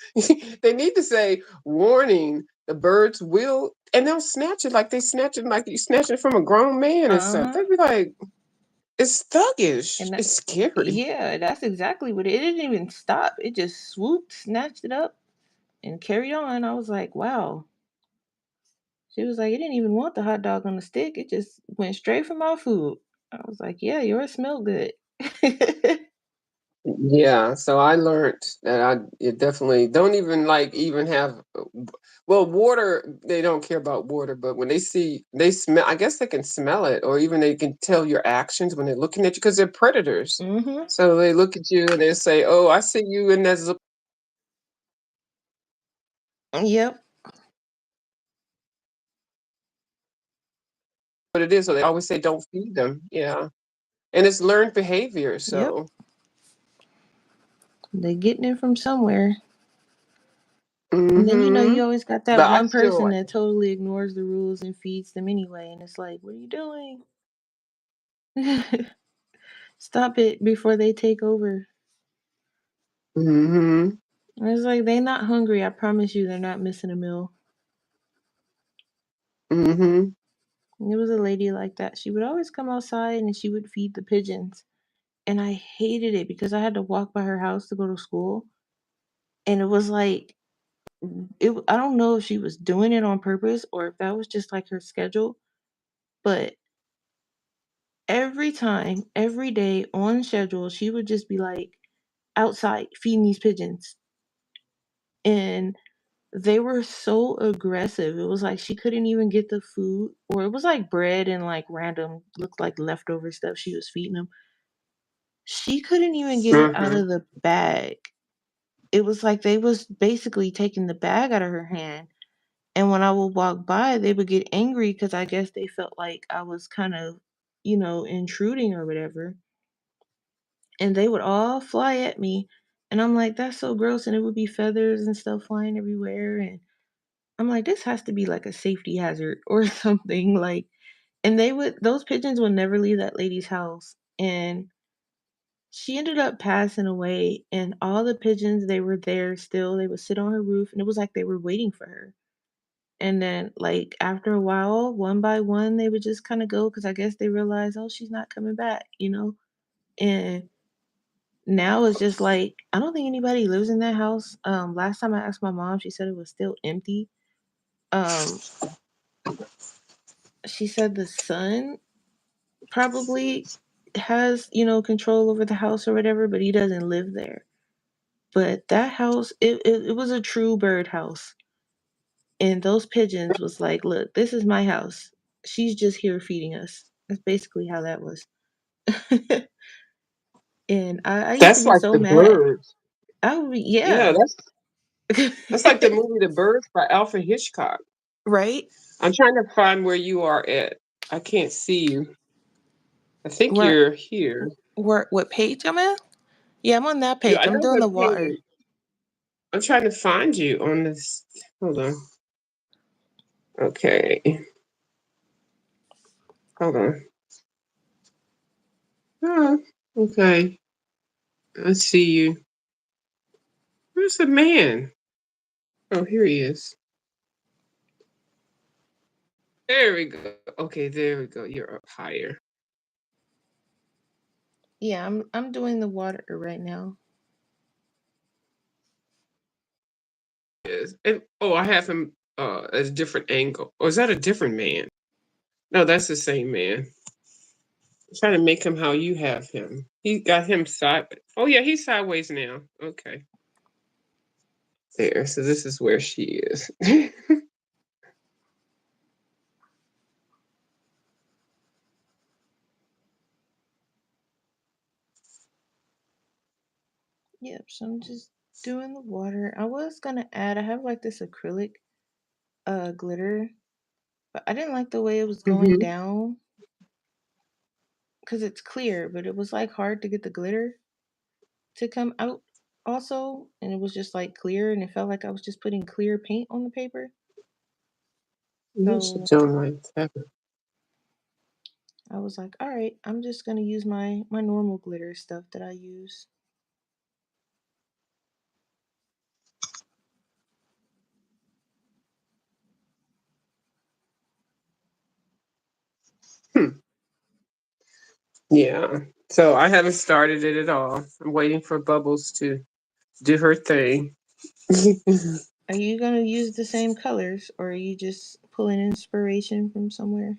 S2: they need to say warning. The birds will, and they'll snatch it like they snatch it like you snatch it from a grown man and stuff.
S1: Uh-huh.
S2: They'd be like, it's thuggish.
S1: And that,
S2: It's scary.
S1: yeah, that's exactly what it didn't even stop. It just swooped, snatched it up, and carried on. I was like, wow. She was like, it didn't even want the hot dog on the stick. It just went straight for my food. I was like, yeah, yours smell good.
S2: Yeah, so I learned that I it definitely don't even like even have well water they don't care about water, but when they see they smell I guess they can smell it or even they can tell your actions when they're looking at you because they're predators.
S1: Mm-hmm.
S2: So they look at you and they say, "Oh, I see you in that
S1: Yep.
S2: what it is." So they always say don't feed them. Yeah. And it's learned behavior,
S1: Yep.
S2: so
S1: They getting it from somewhere. And then you
S2: mhm.
S1: always got that
S2: But I
S1: one
S2: still
S1: person
S2: like
S1: that totally ignores the rules and feeds them anyway, and it's like, what are you doing? Stop it before they take over.
S2: mhm.
S1: And it's like they not hungry. I promise you, they're not missing a meal.
S2: Mhm.
S1: And there was a lady like that. She would always come outside and she would feed the pigeons. And I hated it because I had to walk by her house to go to school. And it was like, I don't know if she was doing it on purpose or if that was just like her schedule. But every time, every day on schedule, she would just be like outside feeding these pigeons. And they were so aggressive. It was like she couldn't even get the food, or it was like bread and like random, looked like leftover stuff she was feeding them. She couldn't even get it out
S2: Mhm.
S1: of the bag. It was like they was basically taking the bag out of her hand. And when I would walk by, they would get angry because I guess they felt like I was kind of, intruding or whatever. And they would all fly at me. And I'm like, that's so gross. And it would be feathers and stuff flying everywhere. And I'm like, this has to be like a safety hazard or something. Like, and those pigeons would never leave that lady's house. And she ended up passing away. And all the pigeons, they were there still. They would sit on her roof. And it was like they were waiting for her. And then, like, after a while, one by one, they would just kind of go because I guess they realized, oh, she's not coming back. And now it's just like, I don't think anybody lives in that house. Last time I asked my mom, she said it was still empty. Um, she said the son probably has, control over the house or whatever, but he doesn't live there. But that house, it was a true bird house. And those pigeons was like, look, this is my house. She's just here feeding us. That's basically how that was. And I used to
S2: That's
S1: be
S2: like
S1: so
S2: the
S1: mad.
S2: birds.
S1: I would be,
S2: Yeah,
S1: yeah.
S2: that's like the movie The Birds by Alfred Hitchcock.
S1: Right?
S2: I'm trying to find where you are at. I can't see you. I think
S1: Where,
S2: you're here.
S1: what page I'm at? Yeah, I'm on that
S2: You,
S1: page.
S2: I
S1: I'm
S2: know
S1: doing
S2: what
S1: the water.
S2: page. I'm trying to find you on this. Hold on. Okay. Hold on. Oh, okay. I see you. Where's the man? Oh, here he is. There we go. Okay, there we go. You're up higher.
S1: Yeah, I'm doing the water right now.
S2: Yes. And oh, I have him at a different angle. Or is that a different man? No, that's the same man. I'm trying to make him how you have him. He got him sideways. Oh yeah, he's sideways now. Okay. There. So this is where she is.
S1: Yep, so I'm just doing the water. I was gonna add, I have like this acrylic glitter, but I didn't like the way it was going
S2: hmm
S1: down because it's clear, but it was like hard to get the glitter to come out also, and it was just like clear, and it felt like I was just putting clear paint on the paper.
S2: You should
S1: So
S2: do like that.
S1: I was like, all right, I'm just gonna use my normal glitter stuff that I use.
S2: Hmm. Yeah. So I haven't started it at all. I'm waiting for Bubbles to do her thing.
S1: Are you gonna use the same colors, or are you just pulling inspiration from somewhere?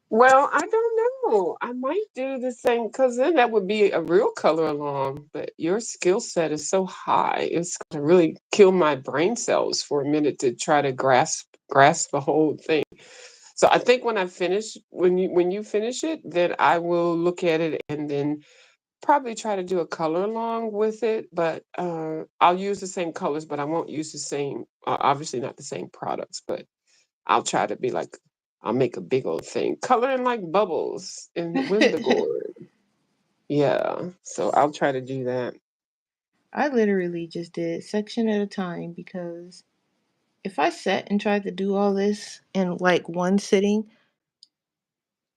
S2: Well, I don't know. I might do the same because then that would be a real color along. But your skill set is so high; it's going to really kill my brain cells for a minute to try to grasp the whole thing. So I think when you finish it, then I will look at it and then probably try to do a color along with it. But I'll use the same colors, but I won't use the same. Obviously, not the same products, but I'll try to be like, I'll make a big old thing, coloring like bubbles in Wildergorn. Yeah, so I'll try to do that.
S1: I literally just did section at a time because if I sat and tried to do all this in like one sitting,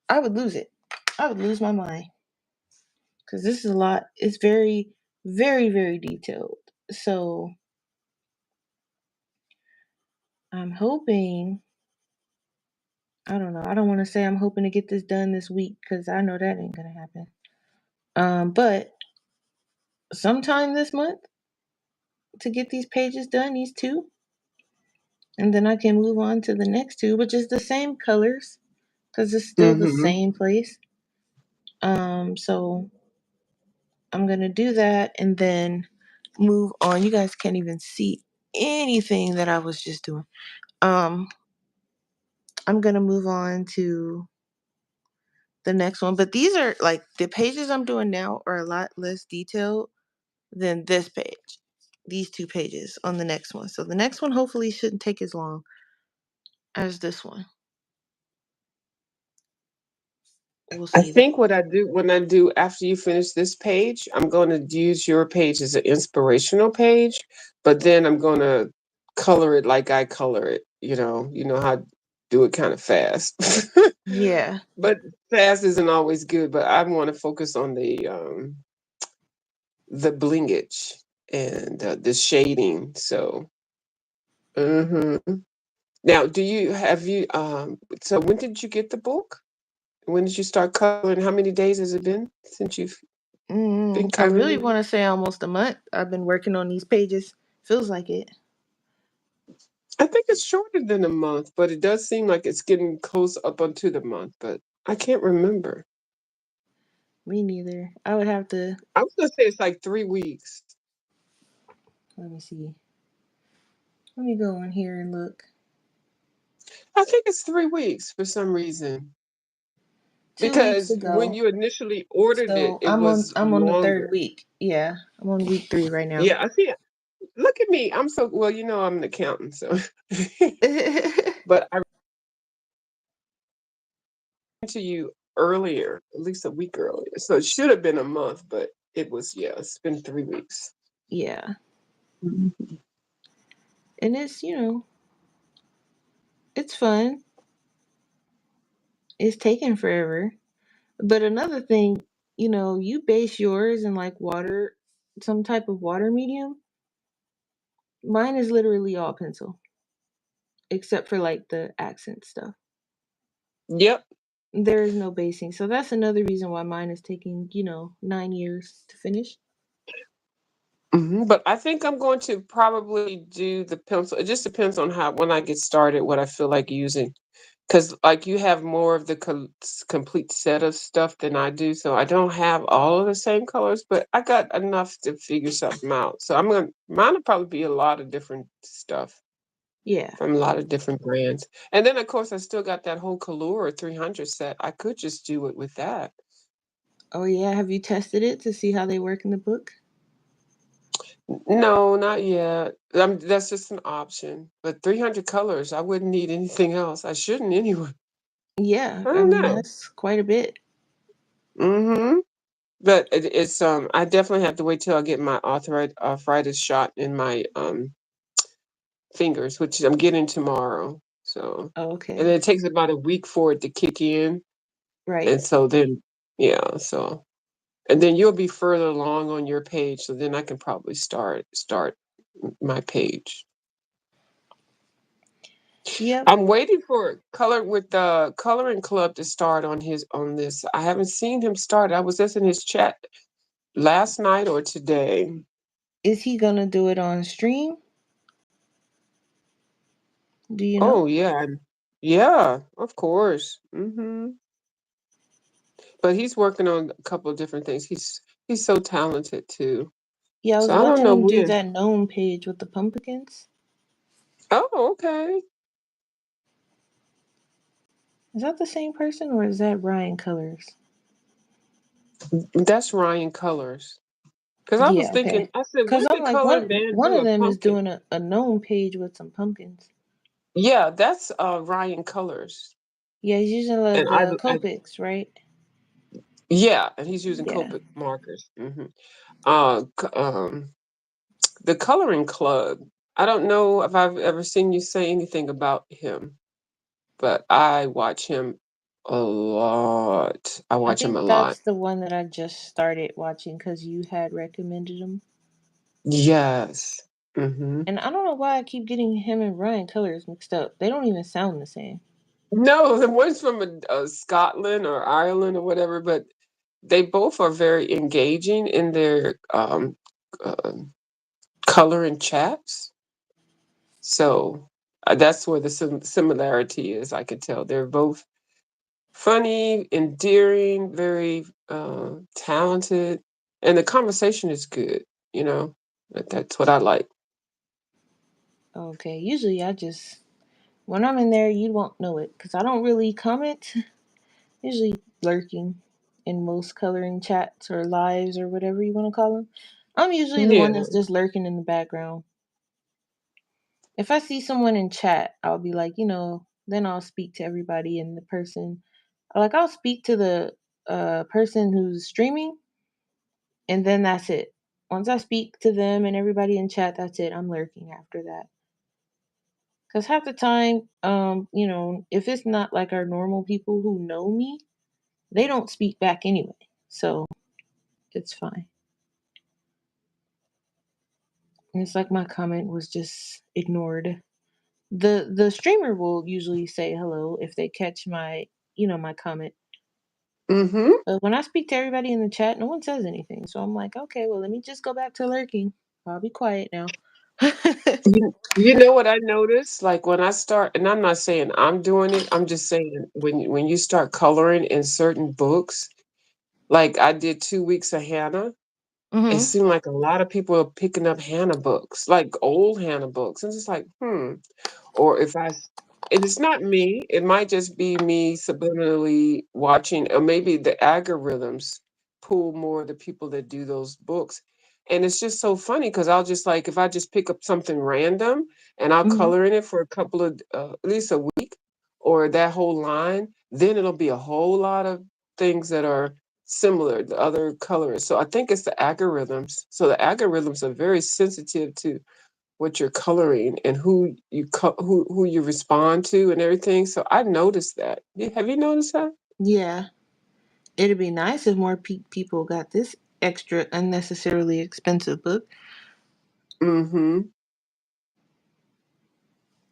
S1: I would lose it. I would lose my mind because this is a lot. It's very, very, very detailed. So I'm hoping, I don't know, I don't want to say I'm hoping to get this done this week because I know that ain't going to happen. But sometime this month to get these pages done, these two, and then I can move on to the next two, which is the same colors because it's still the
S2: Hmm.
S1: same place. So I'm gonna do that and then move on. You guys can't even see anything that I was just doing. Um, I'm gonna move on to the next one, but these are like the pages I'm doing now are a lot less detailed than this page. These two pages on the next one. So the next one hopefully shouldn't take as long as this one. We'll
S2: I
S1: see though.
S2: think what I do when I do after you finish this page, I'm going to use your page as an inspirational page, but then I'm going to color it like I color it. You know how I do it kind of fast.
S1: Yeah.
S2: But fast isn't always good, but I want to focus on the blingage and the shading. So, hmm now, do you have you? So, when did you get the book? When did you start coloring? How many days has it been since you've been
S1: I really
S2: coloring?
S1: want to say almost a month. I've been working on these pages. Feels like it.
S2: I think it's shorter than a month, but it does seem like it's getting close up onto the month. But I can't remember.
S1: Me neither. I would have to.
S2: I was gonna say it's like 3 weeks.
S1: Let me see. Let me go in here and look.
S2: I think it's 3 weeks for some reason.
S1: 2 weeks
S2: Because when
S1: ago.
S2: you initially ordered it,
S1: So
S2: it was
S1: I'm on the third
S2: longer.
S1: week. Yeah, I'm on week 3 right now.
S2: Yeah, I see it. Look at me. I'm so well, I'm an accountant, so but I ran to you earlier, at least a week earlier. So it should have been a month, but it was it's been 3 weeks.
S1: Yeah,
S2: Mhm.
S1: and it's it's fun. It's taking forever, but another thing, you base yours in like water, some type of water medium. Mine is literally all pencil, except for like the accent stuff.
S2: Yep.
S1: There is no basing, so that's another reason why mine is taking 9 years to finish.
S2: But I think I'm going to probably do the pencil. It just depends on how when I get started, what I feel like using. Because like you have more of the complete set of stuff than I do, so I don't have all of the same colors, but I got enough to figure something out. So mine will probably be a lot of different stuff
S1: Yeah.
S2: from a lot of different brands, and then of course I still got that whole Kalura 300 set. I could just do it with that.
S1: Oh yeah. Have you tested it to see how they work in the book?
S2: No, not yet. That's just an option. But 300 colors, I wouldn't need anything else. I shouldn't anyway.
S1: Yeah.
S2: I
S1: I
S2: don't
S1: mean,
S2: know.
S1: that's quite a bit.
S2: Mm-hmm. But it's I definitely have to wait till I get my arthritis shot in my fingers, which I'm getting tomorrow. So,
S1: Oh,
S2: and then
S1: okay.
S2: it takes about a week for it to kick in,
S1: Right.
S2: and so then so and then you'll be further along on your page, so then I can probably start my page.
S1: Yep.
S2: I'm waiting for color with the coloring club to start on this. I haven't seen him start. I was just in his chat last night or today.
S1: Is he gonna do it on stream? Do you know?
S2: Oh yeah, yeah, of course. But he's working on a couple of different things. He's so talented too.
S1: Yeah, I
S2: So
S1: was
S2: I don't
S1: watching
S2: know
S1: him do
S2: when.
S1: that gnome page with the pumpkins.
S2: Oh, okay.
S1: Is that the same person or is that Ryan Colors?
S2: That's Ryan Colors. Because I was
S1: Yeah,
S2: thinking,
S1: okay.
S2: I said,
S1: Cause
S2: when
S1: I'm
S2: did
S1: like
S2: Color Dan
S1: one
S2: do
S1: of
S2: a
S1: them is
S2: pumpkin?
S1: doing a gnome page with some pumpkins.
S2: Yeah, that's Ryan Colors.
S1: Yeah, he's using
S2: And
S1: the Copics, right?
S2: yeah, and he's using
S1: Yeah.
S2: Copic markers. Uh, c- um, the Coloring Club. I don't know if I've ever seen you say anything about him, but I watch him a lot. I
S1: I
S2: watch him a
S1: think
S2: lot.
S1: that's the one that I just started watching because you had recommended him.
S2: Yes. Hmm.
S1: And I don't know why I keep getting him and Ryan Colors mixed up. They don't even sound the same.
S2: No, the one's from Scotland or Ireland or whatever, but they both are very engaging in their uh, color and chats. So that's where the similarity is. I could tell they're both funny, endearing, very talented, and the conversation is good. You know, that's what I like.
S1: Okay, usually I just when I'm in there, you won't know it because I don't really comment. Usually lurking in most coloring chats or lives or whatever you want to call them. I'm usually the one
S2: Yeah.
S1: that's just lurking in the background. If I see someone in chat, I'll be like, then I'll speak to everybody and the person. Like I'll speak to the person who's streaming, and then that's it. Once I speak to them and everybody in chat, that's it. I'm lurking after that. Because half the time, if it's not like our normal people who know me, they don't speak back anyway. So it's fine. And it's like my comment was just ignored. The streamer will usually say hello if they catch my comment.
S2: Mm-hmm.
S1: But when I speak to everybody in the chat, no one says anything. So I'm like, okay, well, let me just go back to lurking. I'll be quiet now.
S2: You know what I noticed? Like when I start, and I'm not saying I'm doing it. I'm just saying when you start coloring in certain books, like I did 2 weeks of Hannah. It
S1: Hmm.
S2: seemed like a lot of people are picking up Hannah books, like old Hannah books, and just like, or if and it's not me, it might just be me subliminally watching, or maybe the algorithms pull more the people that do those books. And it's just so funny because I'll just like, if I just pick up something random and I'll
S1: Hmm.
S2: color in it for a couple of, at least a week or that whole line, then it'll be a whole lot of things that are similar, the other colors. So I think it's the algorithms. So the algorithms are very sensitive to what you're coloring and who you respond to and everything. So I noticed that. Have you noticed that?
S1: Yeah. It'd be nice if more people got this extra unnecessarily expensive book
S2: Mm-hmm.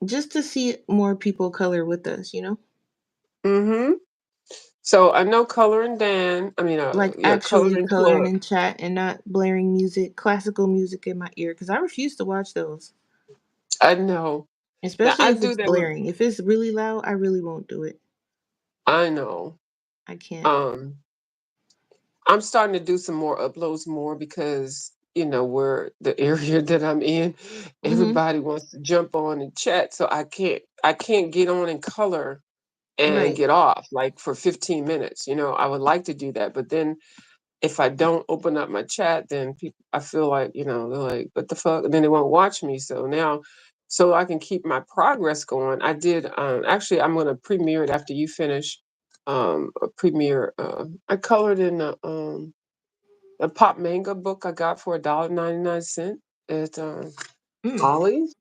S1: just to see more people color with us.
S2: Mm-hmm. So I know Coloring Dan. I mean,
S1: Like
S2: yeah,
S1: actually
S2: Coloring
S1: coloring
S2: Club.
S1: in chat and not blaring music, classical music in my ear because I refuse to watch those.
S2: I know. Now
S1: Especially
S2: I
S1: if
S2: do
S1: it's
S2: that with.
S1: blaring. If it's really loud, I really won't do it.
S2: I know.
S1: I can't.
S2: Um, I'm starting to do some more uploads more because where the area that I'm in,
S1: Hmm.
S2: everybody wants to jump on and chat, so I can't get on and color and
S1: Right.
S2: get off like for 15 minutes. I would like to do that, but then if I don't open up my chat, then people, I feel like, they're like, what the fuck? And then they won't watch me. So now, so I can keep my progress going, I did, actually, I'm going to premiere it after you finish. A premiere. I colored in a pop manga book I got for $1.99 at
S1: Mm.
S2: Ollie's.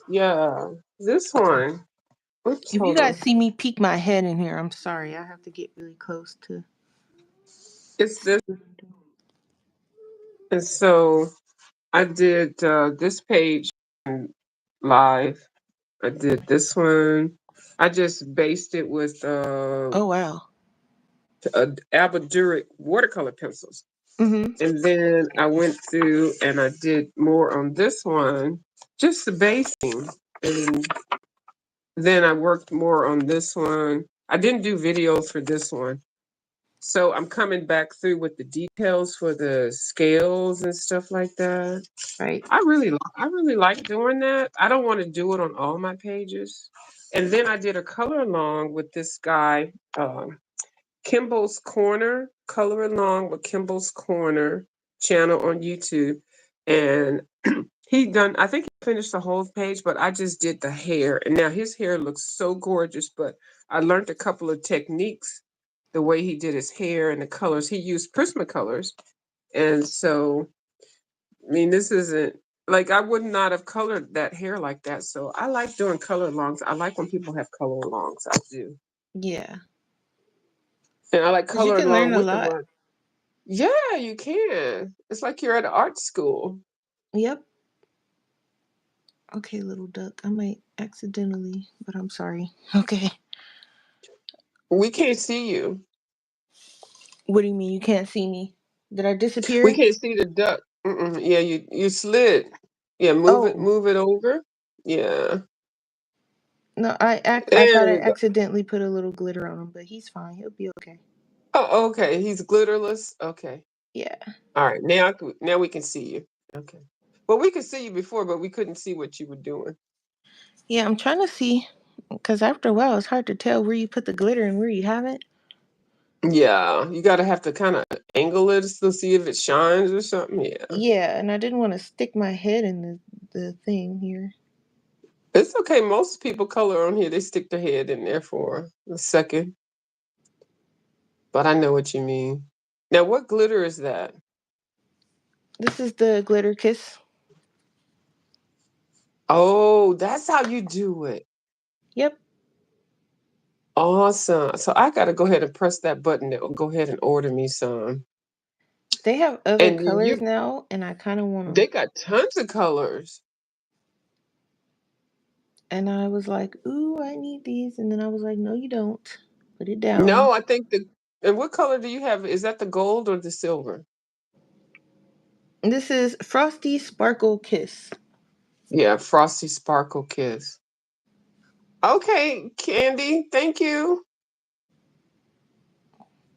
S2: Yeah, this one. Oops,
S1: If you
S2: hold
S1: guys
S2: on.
S1: see me peek my head in here, I'm sorry. I have to get really close to
S2: It's
S1: see
S2: this.
S1: what I'm doing.
S2: And so I did this page live. I did this one. I just based it with
S1: Oh wow.
S2: Abaduric watercolor pencils.
S1: Hmm.
S2: And then I went through and I did more on this one, just the basing. And then I worked more on this one. I didn't do videos for this one. So I'm coming back through with the details for the scales and stuff like that.
S1: Right.
S2: I really like doing that. I don't want to do it on all my pages. And then I did a color along with this guy, Kimball's Corner, color along with Kimball's Corner channel on YouTube. And I think he finished the whole page, but I just did the hair. And now his hair looks so gorgeous, but I learned a couple of techniques, the way he did his hair and the colors. He used Prismacolors. And so, I mean, this isn't like I would not have colored that hair like that. So I like doing color alongs. I like when people have color alongs. I do.
S1: Yeah.
S2: And I like
S1: Because you
S2: color
S1: can learn
S2: along
S1: a
S2: with the
S1: lot.
S2: run. Yeah, you can. It's like you're at art school.
S1: Yep. Okay, little duck. I might accidentally, but I'm sorry. Okay.
S2: We can't see you.
S1: What do you mean you can't see me? Did I
S2: We
S1: disappear?
S2: can't see the duck. Mm-mm. Yeah, you slid. Yeah,
S1: Oh,
S2: move it over. Yeah.
S1: no, I
S2: There
S1: thought I
S2: we go.
S1: accidentally put a little glitter on him, but he's fine. He'll be okay.
S2: Oh, okay. He's glitterless. Okay.
S1: Yeah.
S2: All right. Now we can see you. Okay. Well, we could see you before, but we couldn't see what you were doing.
S1: Yeah, I'm trying to see because after a while it's hard to tell where you put the glitter and where you haven't.
S2: Yeah, you gotta have to kind of angle it to see if it shines or something. Yeah.
S1: Yeah, and I didn't want to stick my head in the thing here.
S2: It's okay. Most people color on here, they stick their head in there for a second. But I know what you mean. Now, what glitter is that?
S1: This is the glitter kiss.
S2: Oh, that's how you do it.
S1: Yep.
S2: Awesome. So I got to go ahead and press that button that will go ahead and order me some.
S1: They have other
S2: And then
S1: colors now, and I kind of want them.
S2: they got tons of colors.
S1: And I was like, ooh, I need these. And then I was like, no, you don't. Put it
S2: No,
S1: down.
S2: I think and what color do you have? Is that the gold or the silver?
S1: This is Frosty Sparkle Kiss.
S2: Yeah, Frosty Sparkle Kiss. Okay, Candy, thank you.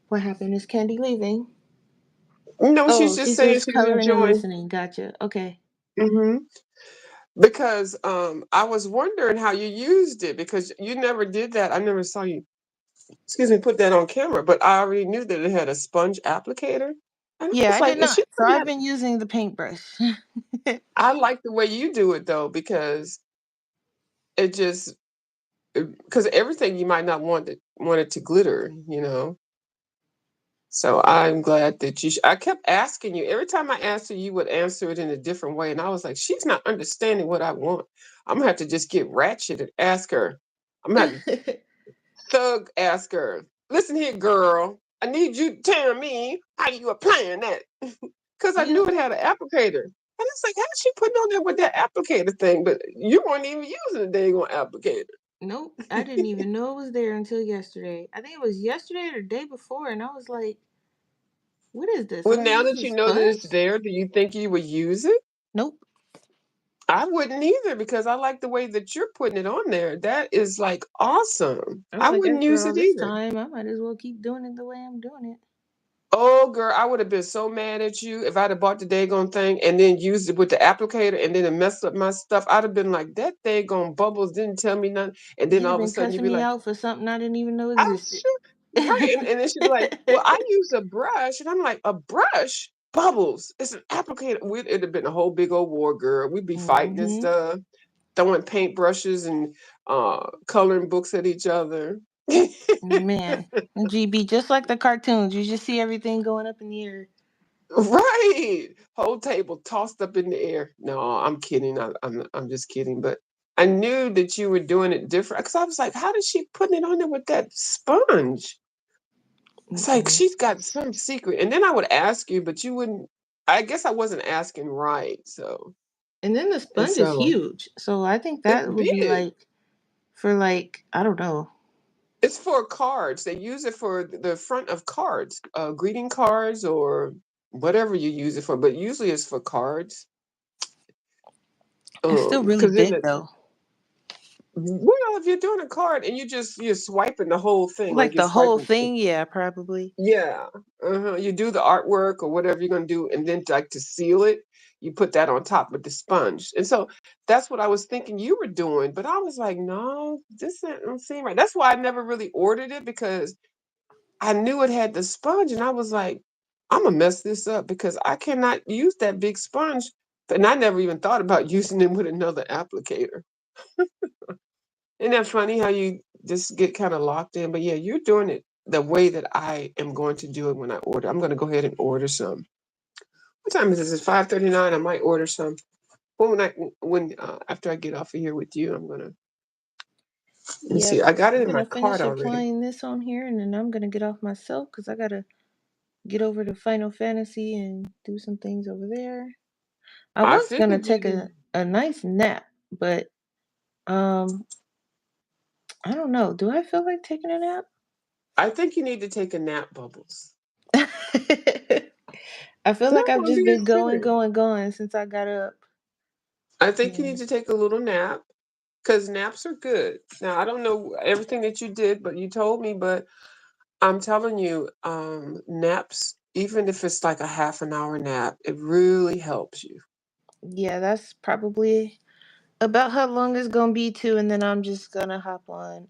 S1: What happened? Is Candy leaving?
S2: No, she's
S1: Oh,
S2: just
S1: she's
S2: saying
S1: just
S2: she's
S1: coloring and
S2: enjoying.
S1: listening. Gotcha. Okay.
S2: Hmm. Because I was wondering how you used it because you never did that. I never saw you, excuse me, put that on camera, but I already knew that it had a sponge applicator. And I
S1: Yeah,
S2: was
S1: I
S2: like,
S1: did
S2: is
S1: not.
S2: she
S1: So
S2: putting
S1: I've
S2: that?
S1: been using the paintbrush.
S2: I like the way you do it though, because it just because everything you might not want it to glitter, you know. So I'm glad that I kept asking you. Every time I asked you, you would answer it in a different way. And I was like, she's not understanding what I want. I'm gonna have to just get ratchet and ask her. I'm gonna have to thug ask her. Listen here, girl. I need you to tell me how you applying that. Because I
S1: You
S2: knew it
S1: know,
S2: had an applicator. And it's like, how's she putting on there with that applicator thing? But you weren't even using the dang on applicator.
S1: nope. I didn't even know it was there until yesterday. I think it was yesterday or the day before, and I was like, "What is this?
S2: Well,
S1: Am I
S2: now that
S1: using
S2: you know that it's
S1: sponge?"
S2: there, do you think you would use it?
S1: Nope.
S2: I wouldn't either because I like the way that you're putting it on there. That is like awesome.
S1: I was
S2: I
S1: like,
S2: wouldn't
S1: after
S2: use
S1: all
S2: it
S1: this
S2: either.
S1: time, I might as well keep doing it the way I'm doing it.
S2: Oh, girl, I would have been so mad at you if I'd have bought the daggone thing and then used it with the applicator and then it messed up my stuff. I'd have been like, that daggone bubbles didn't tell me nothing. And then
S1: You'd
S2: all
S1: have
S2: of a
S1: been
S2: sudden you'd
S1: cussing
S2: be
S1: me
S2: like,
S1: out for something I didn't even know
S2: I'm
S1: existed.
S2: sure. Right. And then she'd be like, well, I use a brush. And I'm like, a brush? Bubbles. It's an applicator. It'd have been a whole big old war, girl. We'd be fighting and
S1: Hmm.
S2: stuff, throwing paintbrushes and coloring books at each other.
S1: Man, GB, just like the cartoons, you just see everything going up in the air.
S2: Right. Whole table tossed up in the air. No, I'm kidding. I'm just kidding. But I knew that you were doing it different because I was like, how is she putting it on there with that sponge? It's like
S1: Mm-mm.
S2: she's got some secret. And then I would ask you, but you wouldn't. I guess I wasn't asking right. So
S1: And then the
S2: and
S1: sponge is
S2: so
S1: huge, so I think
S2: it's
S1: that would be
S2: big.
S1: like for like I don't know.
S2: It's for cards. They use it for the front of cards, greeting cards or whatever you use it for. But usually it's for cards.
S1: It's still really
S2: Because then
S1: big though.
S2: Well, if you're doing a card and you're swiping the whole thing, like
S1: Like
S2: you're
S1: the whole
S2: swiping.
S1: thing? Yeah, probably.
S2: Yeah. You do the artwork or whatever you're gonna do, and then like to seal it, you put that on top with the sponge. And so that's what I was thinking you were doing, but I was like, no, this don't seem right. That's why I never really ordered it because I knew it had the sponge, and I was like, I'm gonna mess this up because I cannot use that big sponge. And I never even thought about using it with another applicator. Isn't that funny how you just get kind of locked in? But yeah, you're doing it the way that I am going to do it when I order. I'm going to go ahead and order some. What time is this? It's 5:39. I might order some. Well, when after I get off of here with you, I'm gonna let me see.
S1: Yep.
S2: I got it
S1: I'm
S2: in my
S1: gonna
S2: cart
S1: finish
S2: already.
S1: applying this on here, and then I'm gonna get off myself because I gotta get over to Final Fantasy and do some things over there. I
S2: I
S1: was gonna
S2: figured you
S1: take
S2: did.
S1: a nice nap, but um, I don't know. Do I feel like taking a nap?
S2: I think you need to take a nap, Bubbles.
S1: I feel
S2: No,
S1: like I've
S2: I'm
S1: just
S2: being
S1: been going,
S2: serious.
S1: going, going since I got up.
S2: I think you need
S1: And
S2: to take a little nap because naps are good. Now I don't know everything that you did, but you told me. But I'm telling you, naps, even if it's like a half an hour nap, it really helps you.
S1: yeah, that's probably about how long it's gonna be too. And then I'm just gonna hop on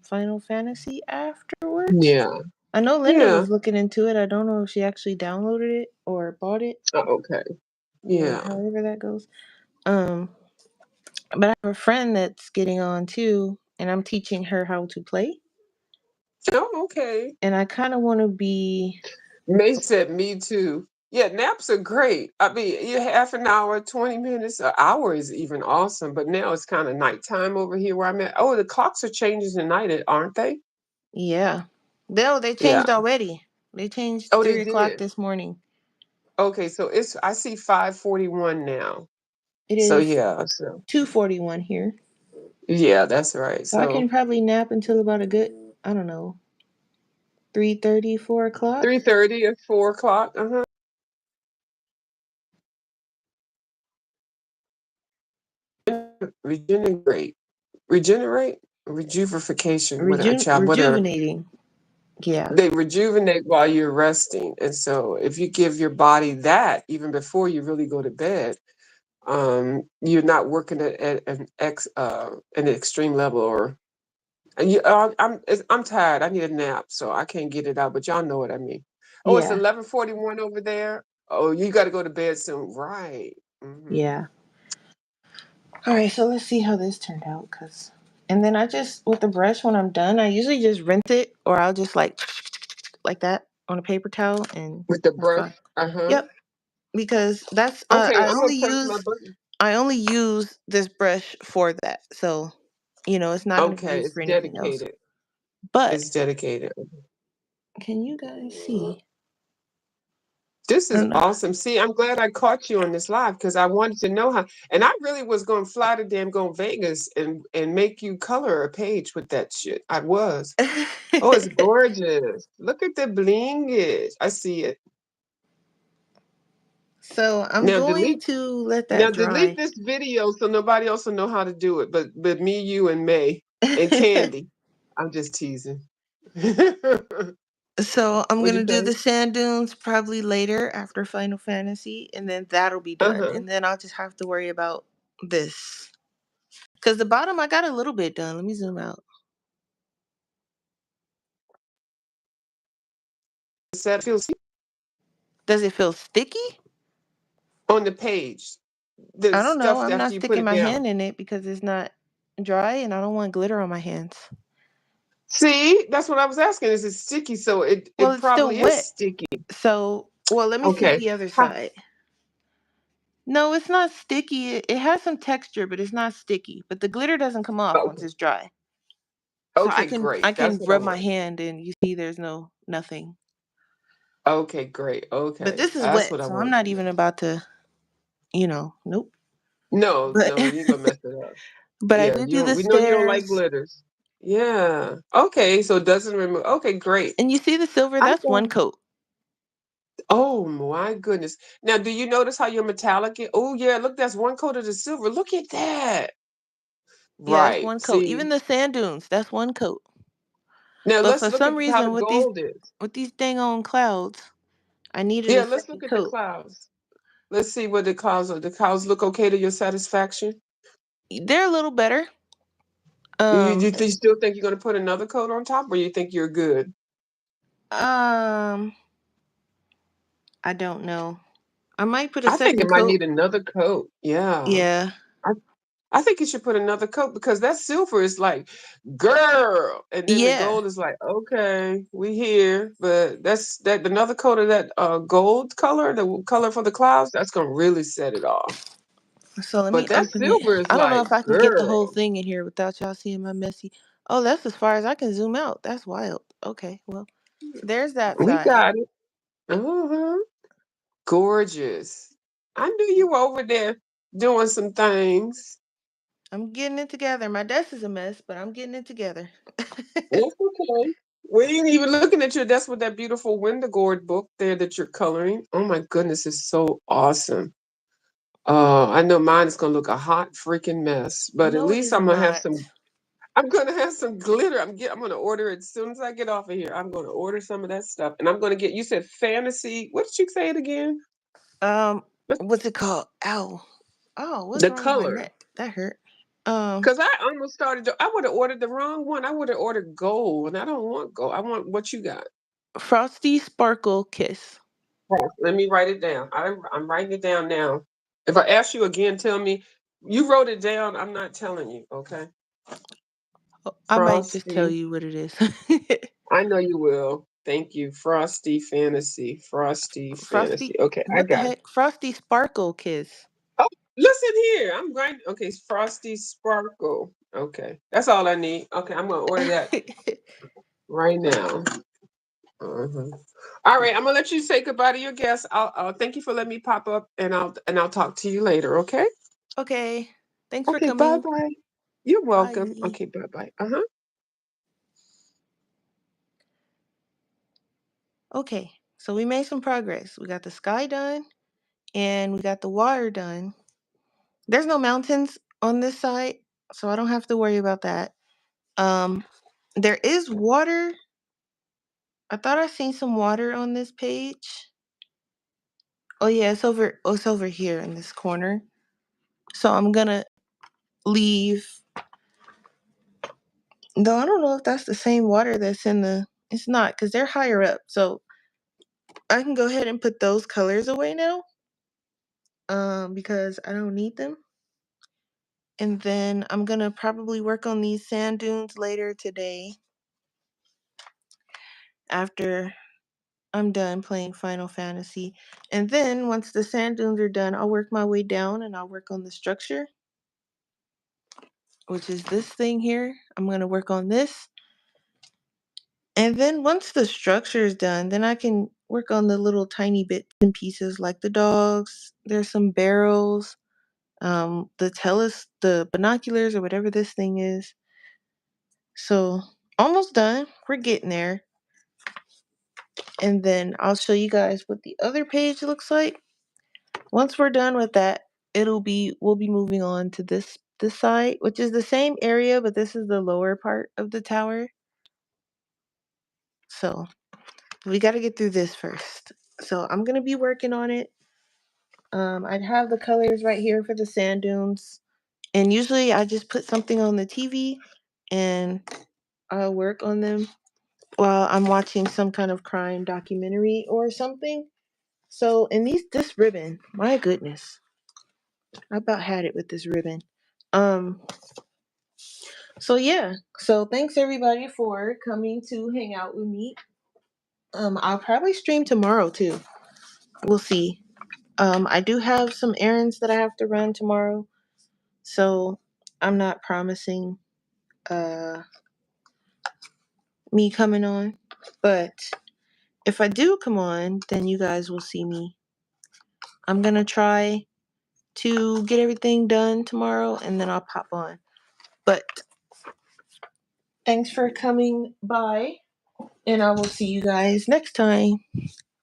S1: Final Fantasy afterwards.
S2: Yeah.
S1: I know Linda
S2: Yeah.
S1: was looking into it. I don't know if she actually downloaded it or bought it
S2: Okay.
S1: or
S2: Yeah.
S1: however that goes. Um, but I have a friend that's getting on too, and I'm teaching her how to play.
S2: Oh, okay.
S1: And I kind of want to be,
S2: May said me too. Yeah, naps are great. I mean, you half an hour, 20 minutes, an hour is even awesome. But now it's kind of nighttime over here where I'm at. Oh, the clocks are changing tonight, aren't they?
S1: yeah. They
S2: Yeah.
S1: changed already. They changed
S2: Oh, they
S1: 3 o'clock
S2: did.
S1: this morning.
S2: Okay, so it's I see 5:41 now.
S1: It
S2: So
S1: is
S2: yeah, so
S1: 2:41 here.
S2: yeah, that's right.
S1: So I can
S2: So
S1: probably nap until about a good, I don't know, 3:30, 4 o'clock.
S2: 3:30 or 4 o'clock. Uh-huh. Regenerate. Regenerate? Rejuvification, whatever child, whatever.
S1: Rejuvenating. Yeah.
S2: They rejuvenate while you're resting. And so if you give your body that even before you really go to bed, you're not working at an extreme level or and I'm tired. I need a nap, so I can't get it out. But y'all know what I mean. Oh, it's
S1: Yeah.
S2: 11:41 over there. Oh, you got to go to bed soon, right?
S1: Yeah. All right, so let's see how this turned out. And then I just, with the brush, when I'm done, I usually just rinse it or I'll just like that on a paper towel and
S2: With the
S1: that's
S2: brush.
S1: fine.
S2: Uh huh.
S1: Yep. Because that's,
S2: Okay, I'm gonna press my button.
S1: I only use this brush for that. So, it's not going to be
S2: Okay,
S1: used
S2: it's
S1: for anything else.
S2: dedicated.
S1: But
S2: It's dedicated.
S1: can you guys see?
S2: This
S1: I
S2: is
S1: don't know.
S2: awesome. See, I'm glad I caught you on this live because I wanted to know how. And I really was going to fly to damn go Vegas and make you color a page with that shit. I was. Oh, it's gorgeous. Look at the blingish. I see it.
S1: So I'm
S2: Now
S1: going
S2: delete.
S1: to let
S2: Now
S1: that
S2: delete
S1: dry.
S2: this video so nobody else will know how to do it. But me, you, and May and Candy. I'm just teasing. What'd
S1: So I'm
S2: you
S1: gonna do
S2: say?
S1: the sand dunes probably later after Final Fantasy, and then that'll be
S2: Uh
S1: done.
S2: huh.
S1: And then I'll just have to worry about this. Cause the bottom I got a little bit done. Let me zoom out.
S2: Set feels
S1: Does it feel sticky?
S2: on the page. The
S1: I don't know.
S2: stuff
S1: I'm
S2: after
S1: not
S2: you put
S1: sticking
S2: it
S1: my
S2: down.
S1: hand in it because it's not dry, and I don't want glitter on my hands.
S2: See, that's what I was asking. Is it sticky? So it
S1: Well,
S2: it
S1: it's still
S2: probably is
S1: wet.
S2: sticky.
S1: So, well, let me see
S2: Okay.
S1: the other
S2: Huh.
S1: side. No, it's not sticky. It has some texture, but it's not sticky. But the glitter doesn't come off once
S2: Okay.
S1: it's dry. So I
S2: Okay,
S1: can I
S2: great. That's
S1: can
S2: what I
S1: rub my
S2: want.
S1: hand and you see there's no nothing.
S2: Okay, great.
S1: But
S2: Okay.
S1: this is
S2: That's
S1: wet,
S2: what I
S1: so I'm
S2: wanted
S1: not
S2: to
S1: even
S2: know.
S1: about to, nope.
S2: No,
S1: But
S2: no, you ain't gonna mess it up.
S1: but I
S2: Yeah,
S1: did
S2: you
S1: do
S2: don't
S1: the
S2: we know you don't like
S1: stairs.
S2: glitters. Yeah. Okay, so it doesn't remove okay, great.
S1: And you see the silver,
S2: I
S1: that's one
S2: thought
S1: coat.
S2: oh my goodness. Now do you notice how your metallic oh yeah, look, that's one coat of the silver. Look at that.
S1: Yeah, that's
S2: Right.
S1: one coat.
S2: See,
S1: Even the sand dunes, that's one coat.
S2: now
S1: But
S2: let's
S1: for
S2: look at
S1: some
S2: how the
S1: reason
S2: gold is.
S1: with these dang on clouds, I needed
S2: Yeah,
S1: a
S2: let's
S1: second
S2: look at the
S1: coat.
S2: clouds. Let's see what the clouds are. The clouds look okay to your satisfaction?
S1: They're a little better.
S2: You
S1: Um
S2: still think you're going to put another coat on top, or you think you're good?
S1: um I don't know. I might put a
S2: I think it
S1: second
S2: might
S1: coat.
S2: need another coat. Yeah.
S1: Yeah.
S2: I, I think you should put another coat because that silver is like, girl. And then the
S1: Yeah.
S2: gold is like, okay, we here. But that's that another coat of that gold color, the color for the clouds, that's going to really set it off.
S1: So let me
S2: But that
S1: open it.
S2: silver is
S1: I don't know
S2: like,
S1: if I can get the whole
S2: girl,
S1: thing in here without y'all seeing my messy. Oh, that's as far as I can zoom out. That's wild. Okay, well, there's that
S2: we
S1: side.
S2: got it. Uh-huh. Gorgeous. I knew you were over there doing some things.
S1: I'm getting it together. My desk is a mess, but I'm getting it together.
S2: It's okay. We ain't even looking at your desk with that beautiful Wildergorn book there that you're coloring. Oh my goodness, it's so awesome. I know mine is gonna look a hot freaking mess, but at
S1: No, it
S2: least
S1: is
S2: I'm gonna have
S1: not.
S2: some. I'm gonna have some glitter. I'm gonna order it as soon as I get off of here. I'm gonna order some of that stuff, and I'm gonna get. You said fantasy. What did you say it again?
S1: Um,
S2: What's
S1: what's it called? Ow. Oh, what's
S2: the
S1: wrong with my
S2: color?
S1: neck? That hurt. Um,
S2: Because I almost started. I would have ordered the wrong one. I would have ordered gold, and I don't want gold. I want what you got.
S1: Frosty Sparkle Kiss.
S2: Hold Let me write it down. I'm writing it down now. If I ask you again, tell me you wrote it down. I'm not telling you. Okay.
S1: Oh, I might just tell
S2: Frosty.
S1: you what it is.
S2: I know you will. Thank you. Frosty Fantasy. Frosty Fantasy.
S1: Frosty,
S2: Okay, I
S1: what the
S2: got it.
S1: heck? Frosty Sparkle Kiss.
S2: Oh, listen here. I'm writing. Okay, Frosty Sparkle. Okay, that's all I need. Okay, I'm gonna order that right now. Uh-huh. All right, I'm gonna let you say goodbye to your guests. I'll thank you for letting me pop up, and I'll talk to you later. Okay.
S1: Okay. Thanks for
S2: Okay. Bye
S1: coming.
S2: bye. You're welcome.
S1: Bye.
S2: Okay. Bye bye. Uh huh.
S1: Okay. So we made some progress. We got the sky done and we got the water done. There's no mountains on this side, so I don't have to worry about that. Um there is water. I thought I seen some water on this page. Oh yeah, it's over here in this corner. So I'm going to leave. Though I don't know if that's the same water that's in the. It's not because they're higher up. So I can go ahead and put those colors away now. Because I don't need them. And then I'm gonna probably work on these sand dunes later today after I'm done playing Final Fantasy. And then once the sand dunes are done, I'll work my way down and I'll work on the structure, which is this thing here. I'm gonna work on this. And then once the structure is done, then I can work on the little tiny bits and pieces like the dogs. There's some barrels, the binoculars or whatever this thing is. So almost done. We're getting there. And then I'll show you guys what the other page looks like. Once we're done with that, we'll be moving on to this side, which is the same area, but this is the lower part of the tower. So we got to get through this first. So I'm gonna be working on it. I'd have the colors right here for the sand dunes, and usually I just put something on the TV and I'll work on them while I'm watching some kind of crime documentary or something. So, and this ribbon, my goodness, I about had it with this ribbon. Um, so yeah, so thanks everybody for coming to hang out with me. I'll probably stream tomorrow too. We'll see. I do have some errands that I have to run tomorrow, so I'm not promising uh me coming on, but if I do come on, then you guys will see me. I'm gonna try to get everything done tomorrow and then I'll pop on. But thanks for coming by, and I will see you guys next time.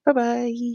S1: Bye bye.